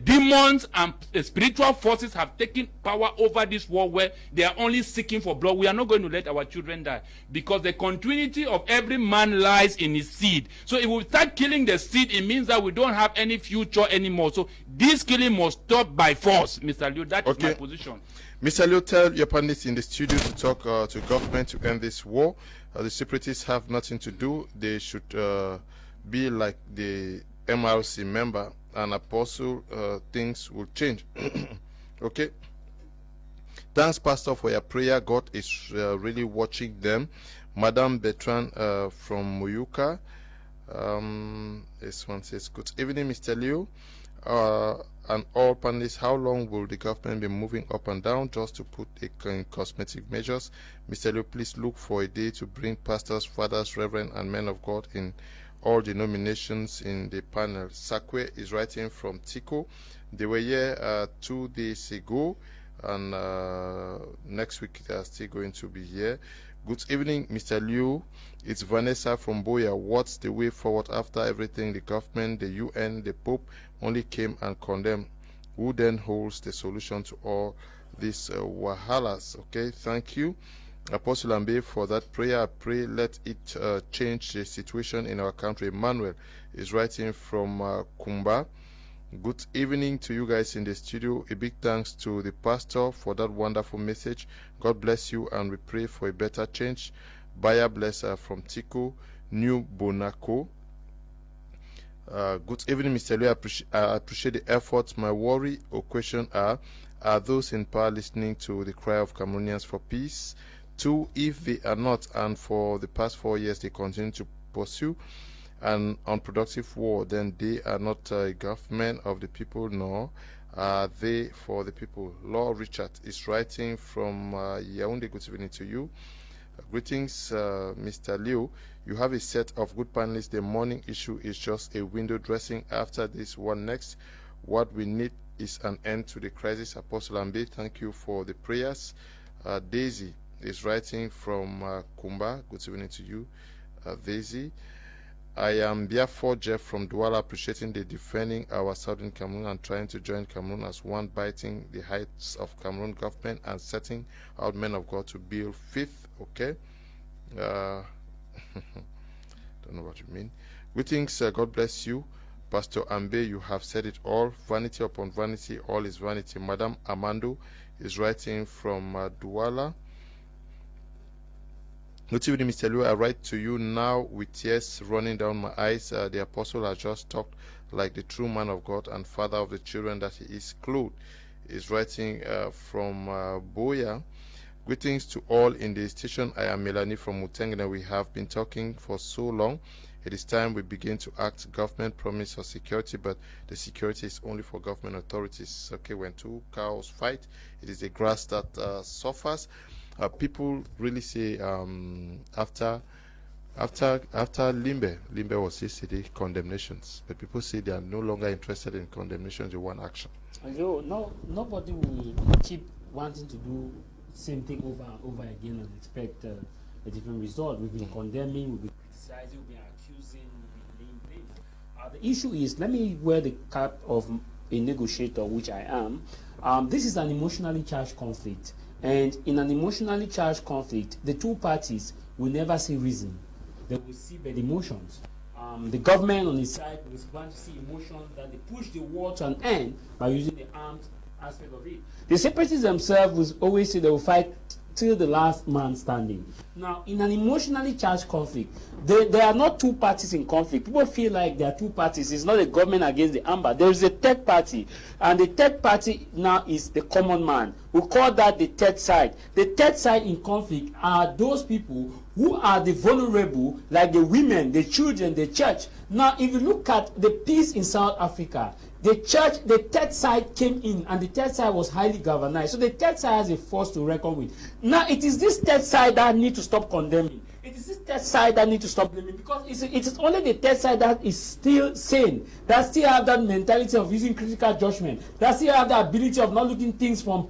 demons and spiritual forces have taken power over this world, where they are only seeking for blood. We are not going to let our children die, because the continuity of every man lies in his seed. So if we start killing the seed, it means that we don't have any future anymore. So this killing must stop by force, Mr. Liu. That is my position. Mr. Liu, tell your panelists in the studio to talk to government to end this war. The separatists have nothing to do. They should be like the MRC member and apostle. Things will change. Okay. Thanks, Pastor, for your prayer. God is really watching them. Madame Bertrand from Muyuka. This one says, good evening, Mr. Liu. And all panelists, how long will the government be moving up and down just to put in cosmetic measures? Mr. Liu, please look for a day to bring pastors, fathers, reverend, and men of God in all denominations in the panel. Sakwe is writing from Tico. They were here 2 days ago, and next week they are still going to be here. Good evening, Mr. Liu. It's Vanessa from Boya. What's the way forward after everything the government, the UN, the Pope only came and condemned? Who then holds the solution to all these wahalas? Okay, thank you, Apostle Ambe, for that prayer. I pray let it change the situation in our country. Emmanuel is writing from Kumba. Good evening to you guys in the studio. A big thanks to the pastor for that wonderful message. God bless you, and we pray for a better change. Baya Blesser from Tico, New Bonaco. Good evening, Mr. Lee. I appreciate the efforts. My worry or question are those in power listening to the cry of Cameroonians for peace? 2, if they are not, and for the past 4 years they continue to pursue an unproductive war, then they are not a government of the people, nor are they for the people. Law Richard is writing from Yaoundé. Good evening to you. Greetings, Mr. Liu. You have a set of good panelists. The morning issue is just a window dressing. After this one next, what we need is an end to the crisis. Apostle Ambe, thank you for the prayers. Daisy is writing from Kumba. Good evening to you, Daisy. I am therefore Jeff from Douala, appreciating the defending our southern Cameroon and trying to join Cameroon as one, biting the heights of Cameroon government and setting out men of God to build faith. Okay. Don't know what you mean. Greetings, God bless you. Pastor Ambe, you have said it all. Vanity upon vanity, all is vanity. Madam Amando is writing from Douala. Good evening, Mr. Liu. I write to you now with tears running down my eyes. The apostle has just talked like the true man of God and father of the children that he is. Claude is writing from Boya. Greetings to all in the station. I am Melanie from Mutengene. We have been talking for so long. It is time we begin to act. Government promise for security, but the security is only for government authorities. Okay, when two cows fight, it is the grass that suffers. People really say after Limbe was yesterday, condemnations, but people say they are no longer interested in condemnations, they want action. Nobody will keep wanting to do same thing over and over again and expect a different result. We've been condemning, we've been criticizing, we've been accusing, we've been laying things. The issue is, let me wear the cap of a negotiator, which I am. This is an emotionally charged conflict. And in an emotionally charged conflict, the two parties will never see reason. They will see bad emotions. The government on its side will want to see emotions that they push the war to an end by using the armed aspect of it. The separatists themselves will always say they will fight till the last man standing. Now, in an emotionally charged conflict, there are not two parties in conflict. People feel like there are two parties. It's not the government against the amber. There is a third party, and the third party now is the common man. We call that the third side. The third side in conflict are those people who are the vulnerable, like the women, the children, the church. Now, if you look at the peace in South Africa, the church, the third side came in, and the third side was highly galvanized. So the third side has a force to reckon with. Now, it is this third side that need to stop condemning. It is this third side that need to stop blaming, because it is only the third side that is still sane, that still have that mentality of using critical judgment, that still have the ability of not looking things from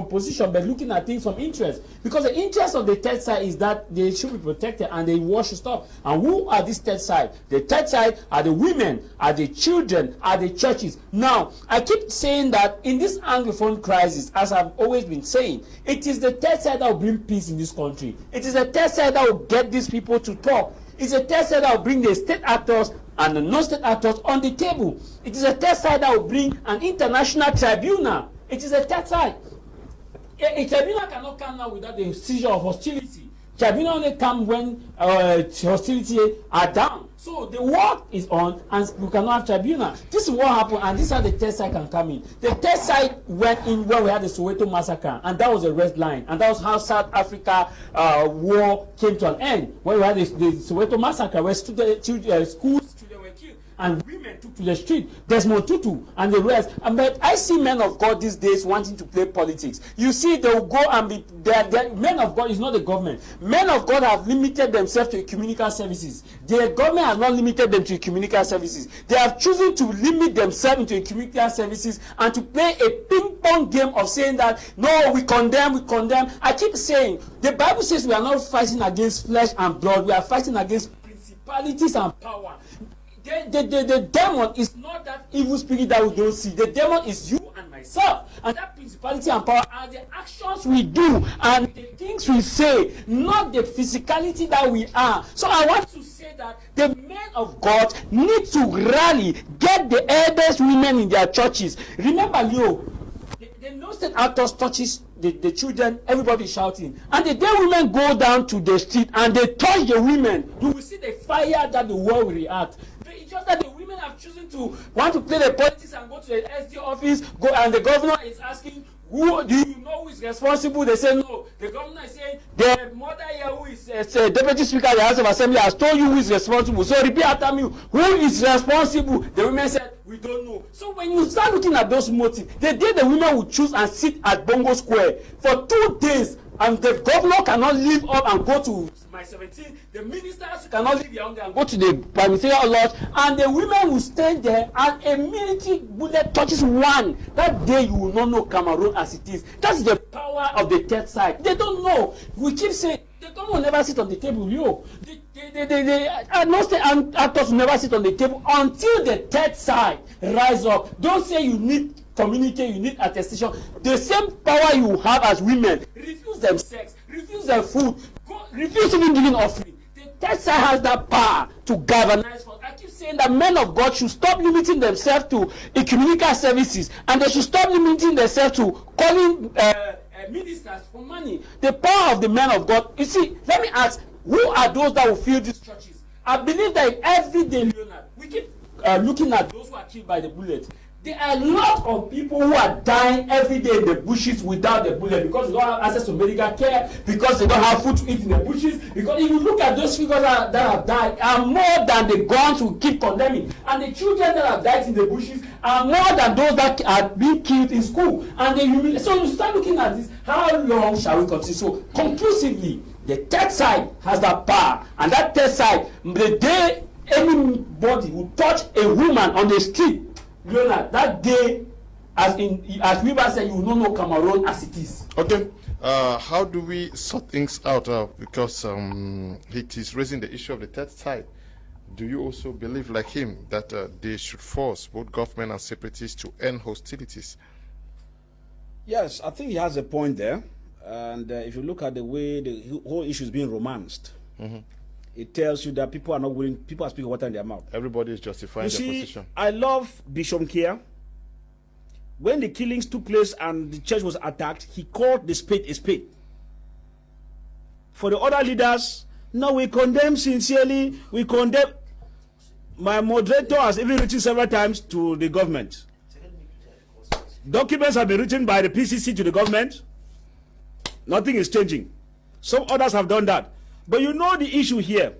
position, but looking at things from interest. Because the interest of the third side is that they should be protected and the war should stop. And who are this third side? The third side are the women, are the children, are the churches. Now, I keep saying that in this Anglophone crisis, as I've always been saying, it is the third side that will bring peace in this country. It is the third side that will get these people to talk. It's the third side that will bring the state actors and the non-state actors on the table. It is the third side that will bring an international tribunal. It is a third side. A tribunal cannot come now without the seizure of hostility. Tribunal only come when hostility are down. So the war is on, and we cannot have tribunal. This is what happened, and this is how the third side can come in. The third side went in when we had the Soweto massacre, and that was a red line, and that was how South Africa war came to an end. When we had the Soweto massacre, where schools children were killed, and women took to the street. Desmond Tutu and the rest. But I see men of God these days wanting to play politics. You see, they will go and be men of God is not the government. Men of God have limited themselves to communication services. The government has not limited them to communication services. They have chosen to limit themselves into communication services and to play a ping-pong game of saying that no, we condemn. I keep saying the Bible says we are not fighting against flesh and blood. We are fighting against principalities and power. The demon is not that evil spirit that we don't see. The demon is you and myself. And that principality and power are the actions we do and the things we say, not the physicality that we are. So I want to say that the men of God need to rally, get the eldest women in their churches. Remember, the non-state actors touches the children, everybody shouting. And the day women go down to the street and they touch the women, you will see the fire that the world will react. It's just that the women have chosen to want to play the politics and go to the SD office, and the governor is asking, who do you know who is responsible? They say no. The governor is saying the mother here who is deputy speaker of the House of Assembly has told you who is responsible. So repeat after me, who is responsible? The women said, we don't know. So when you start looking at those motives, the day the women will choose and sit at Bongo Square for 2 days, and the governor cannot leave up and go to my 17, the ministers cannot leave here and go to the ministerial lodge, and the women will stand there, and a military bullet touches one. That day you will not know Cameroon as it is. That's the power of the third side. They don't know. We keep saying The government will never sit on the table, yo. The agnostic actors will never sit on the table until the third side rise up. Don't say you need communicate, you need attestation. The same power you have as women, refuse them sex, refuse them food, refuse even giving offering. The third side has that power to galvanize. I keep saying that men of God should stop limiting themselves to ecumenical services, and they should stop limiting themselves to calling ministers for money. The power of the men of God. You see, let me ask, who are those that will fill these churches? I believe that every day, Leonard, we keep looking at those who are killed by the bullet. There are a lot of people who are dying every day in the bushes without the bullet, because they don't have access to medical care, because they don't have food to eat in the bushes. Because if you look at those figures that have died, are more than the guns we keep condemning. And the children that have died in the bushes are more than those that are being killed in school. And so you start looking at this, how long shall we continue? So conclusively, the third side has that power. And that third side, the day anybody will touch a woman on the street, Leonard, that day, as Weber said, you will not know Cameroon as it is. Okay. How do we sort things out? Because it is raising the issue of the third side. Do you also believe, like him, that they should force both government and separatists to end hostilities? Yes, I think he has a point there. And if you look at the way the whole issue is being romanced, it tells you that people are not willing, people are speaking water in their mouth. Everybody is justifying their position. I love Bishop Kmer. When the killings took place and the church was attacked, he called the spade a spade. For the other leaders, no, we condemn sincerely, we condemn. My moderator has even written several times to the government. Documents have been written by the PCC to the government. Nothing is changing. Some others have done that. But you know the issue here.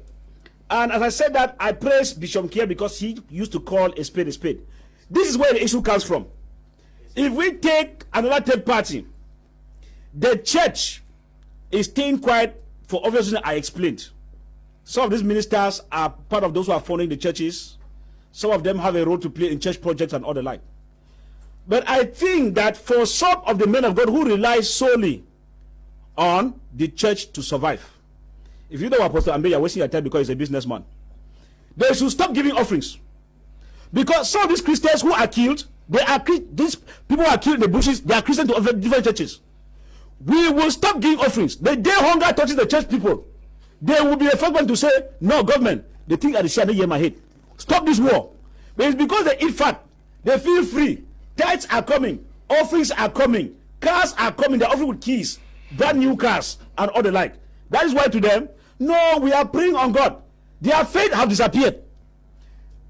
And as I said that, I praise Bishop Kmer because he used to call a spade a spade. This is where the issue comes from. If we take another third party, the church is staying quiet for obvious reasons I explained. Some of these ministers are part of those who are funding the churches. Some of them have a role to play in church projects and all the like. But I think that for some of the men of God who rely solely on the church to survive, if you know Apostle Ambe, you're wasting your time because he's a businessman, they should stop giving offerings. Because some of these Christians who are killed, these people who are killed in the bushes, they are Christians to different churches. We will stop giving offerings. The day hunger touches the church people, there will be a first one to say, no, government, the thing at the shadow of my head. Stop this war. But it's because they eat fat, they feel free. Tithes are coming, offerings are coming, cars are coming, they're offering with keys, brand new cars, and all the like. That is why to them, no, we are praying on God. Their faith have disappeared.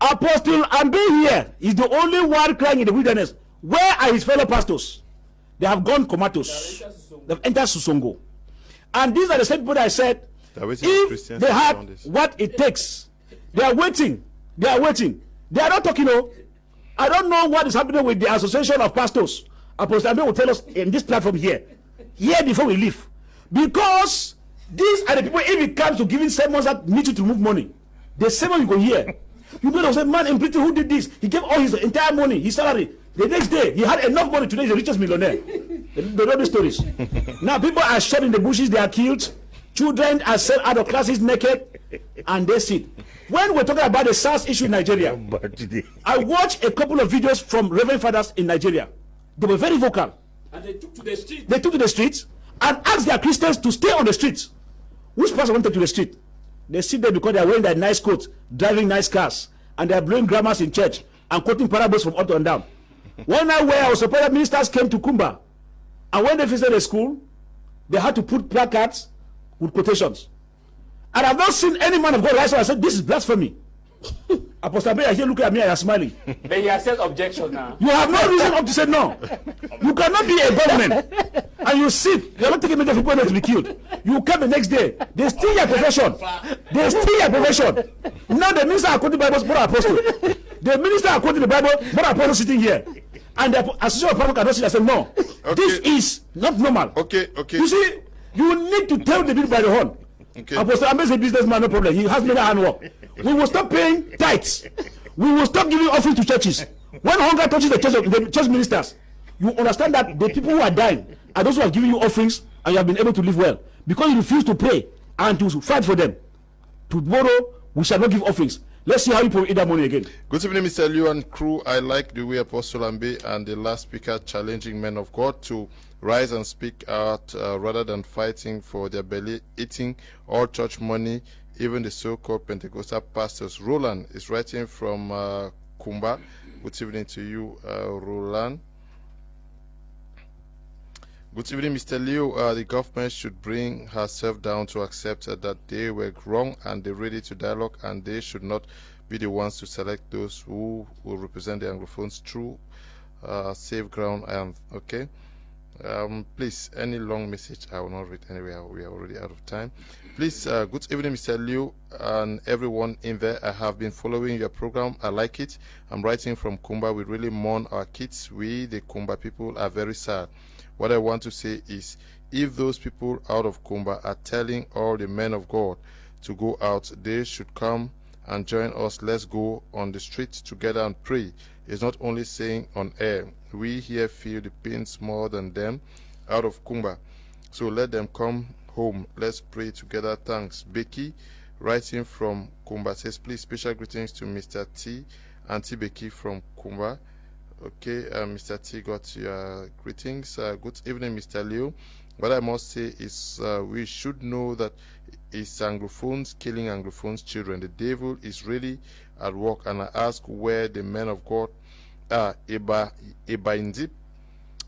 Apostle Ambe here is the only one crying in the wilderness. Where are his fellow pastors? They have gone comatose. They have entered Susongo. And these are the same people that I said, if they had what it takes, they are waiting. They are waiting. They are not talking. I don't know what is happening with the Association of Pastors. Apostle Ambe will tell us in this platform here before we leave. Because these are the people, if it comes to giving sermons that need you to move money, the sermon you go hear. You know, there was a man in Britain who did this. He gave all his entire money, his salary. The next day, he had enough money. Today, he's the richest millionaire. They know the stories. Now, people are shot in the bushes, they are killed. Children are sent out of classes naked, and they sit. When we're talking about the SARS issue in Nigeria, I watched a couple of videos from Reverend Fathers in Nigeria. They were very vocal. And they took to the street. They took to the streets and asked their Christians to stay on the streets. Which pastor went to the street? They sit there because they are wearing their nice coats, driving nice cars, and they are blowing grammars in church and quoting parables from up and down. One night where our supported ministers came to Kumba, and when they visited the school, they had to put placards with quotations. And I've not seen any man of God rise up and say, this is blasphemy. Apostle Bay, here looking at me and you're smiling. But he has said objection now. You have no reason up to say no. You cannot be a government and you sit, you're not taking measures for people to be killed. You come the next day, they steal your profession. They steal your profession. Now the minister are quoting the Bible, more apostle. The minister are quoting the Bible, more apostle sitting here. And the association of pastors cannot sit and say, no, this is not normal. Okay. You see, you need to tell the people by the horn. Okay. Apostle Ambe is a businessman, no problem. He has made a handwork. We will stop paying tithes. We will stop giving offering to churches. When hunger touches the church ministers, you understand that the people who are dying are those who are giving you offerings and you have been able to live well. Because you refuse to pray and to fight for them. Tomorrow, we shall not give offerings. Let's see how you put that money again. Good evening, Mr. Liu and crew. I like the way Apostle Ambe and the last speaker challenging men of God to rise and speak out rather than fighting for their belly, eating all church money, even the so-called Pentecostal pastors. Roland is writing from Kumba. Good evening to you, Roland. Good evening, Mr. Leo. The government should bring herself down to accept that they were wrong and they're ready to dialogue, and they should not be the ones to select those who will represent the Anglophones through safe ground. Okay. Please, any long message I will not read anyway. We are already out of time. Please, good evening, Mr. Liu and everyone in there. I have been following your program. I like it. I'm writing from Kumba. We really mourn our kids. We, the Kumba people, are very sad. What I want to say is, if those people out of Kumba are telling all the men of God to go out, they should come and join us. Let's go on the streets together and pray. It's not only saying on air. We here feel the pains more than them out of Kumba. So let them come home. Let's pray together. Thanks. Becky, writing from Kumba, says, please, special greetings to Mr. T, Auntie Becky from Kumba. Okay, Mr. T got your greetings. Good evening, Mr. Leo. What I must say is we should know that it's Anglophones killing Anglophones' children. The devil is really at work, and I ask where the men of God are. Eba Indip,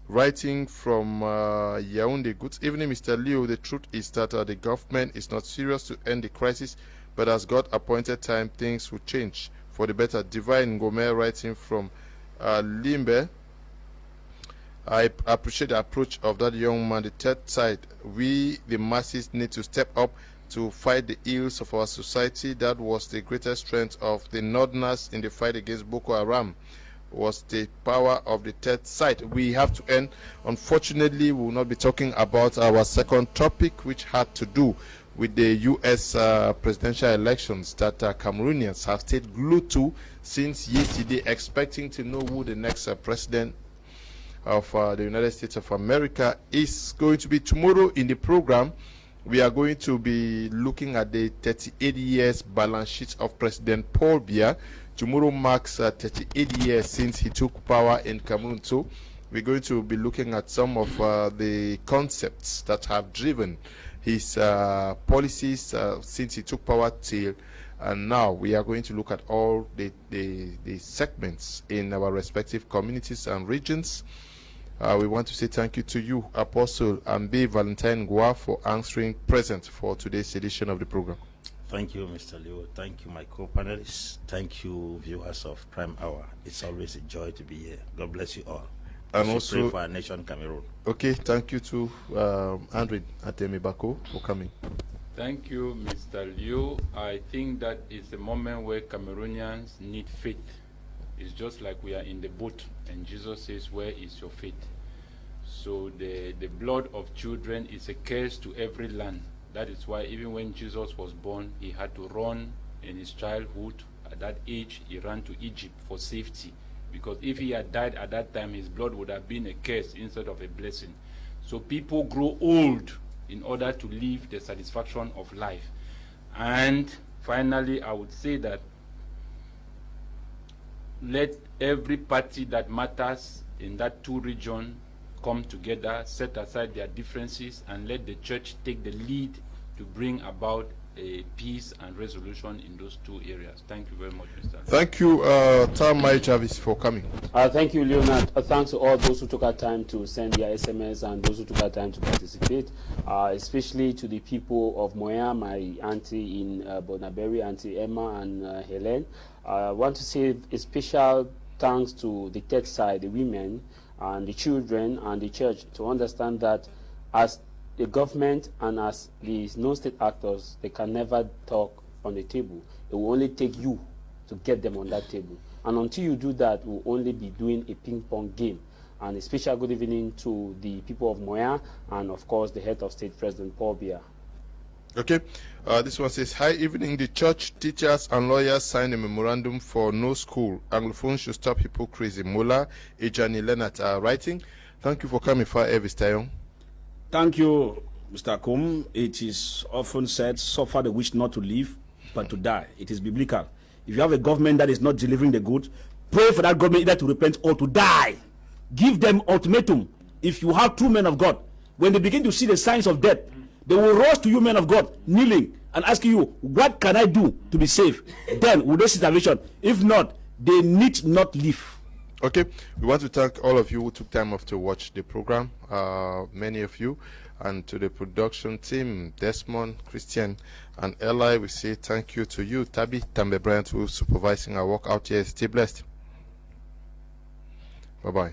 writing from Yaoundé. Good evening, Mr. Leo. The truth is that the government is not serious to end the crisis, but as God appointed time, things will change for the better. Divine Kmer, writing from Limbe. I appreciate the approach of that young man. The third side, we the masses need to step up to fight the ills of our society. That was the greatest strength of the Northerners in the fight against Boko Haram, was the power of the third side. We have to end. Unfortunately, we will not be talking about our second topic, which had to do with the U.S. presidential elections that Cameroonians have stayed glued to since yesterday, expecting to know who the next president of the United States of America is going to be. Tomorrow in the program, we are going to be looking at the 38 years balance sheet of President Paul Biya. Tomorrow marks 38 years since he took power in Cameroon. So we're going to be looking at some of the concepts that have driven his policies since he took power till and now. We are going to look at all the segments in our respective communities and regions. We want to say thank you to you, Apostle Ambe Valentine Gua, for answering present for today's edition of the program. Thank you, Mr. Leo. Thank you, my co-panelists. Thank you, viewers of Prime Hour. It's always a joy to be here. God bless you all. And also pray for our nation, Cameroon. Okay, thank you to Andre Atemibako for coming. Thank you, Mr. Liu. I think that is a moment where Cameroonians need faith. It's just like we are in the boat, and Jesus says, where is your faith? So the blood of children is a curse to every land. That is why even when Jesus was born, he had to run in his childhood. At that age, he ran to Egypt for safety. Because if he had died at that time, his blood would have been a curse instead of a blessing. So people grow old in order to live the satisfaction of life. And finally, I would say that let every party that matters in that two regions come together, set aside their differences, and let the church take the lead to bring about a peace and resolution in those two areas. Thank you very much, Mr. Thank you, Tamai Jarvis, for coming. Thank you, Leonard. Thanks to all those who took our time to send their SMS and those who took our time to participate, especially to the people of Moya, my auntie in Bonaberry, Auntie Emma and Helen. I want to say a special thanks to the third side, the women and the children and the church, to understand that as the government and as the non-state actors, they can never talk on the table. It will only take you to get them on that table. And until you do that, we'll only be doing a ping-pong game. And a special good evening to the people of Moya and, of course, the head of state, President Paul Biya. Okay, this one says, hi evening. The church, teachers and lawyers signed a memorandum for no school. Anglophones should stop hypocrisy. Mola Ejani Leonard writing. Thank you for coming, Far Evis Tayon. Thank you, Mr. Akum, it is often said, suffer the wish not to live, but to die. It is biblical. If you have a government that is not delivering the goods, pray for that government either to repent or to die. Give them ultimatum. If you have true men of God, when they begin to see the signs of death, they will rush to you, men of God, kneeling and asking you, what can I do to be safe? Then, will they see salvation? If not, they need not live. Okay, we want to thank all of you who took time off to watch the program, many of you, and to the production team, Desmond, Christian, and Eli. We say thank you to you, Tabi Tambe Bryant, who is supervising our work out here. Stay blessed. Bye-bye.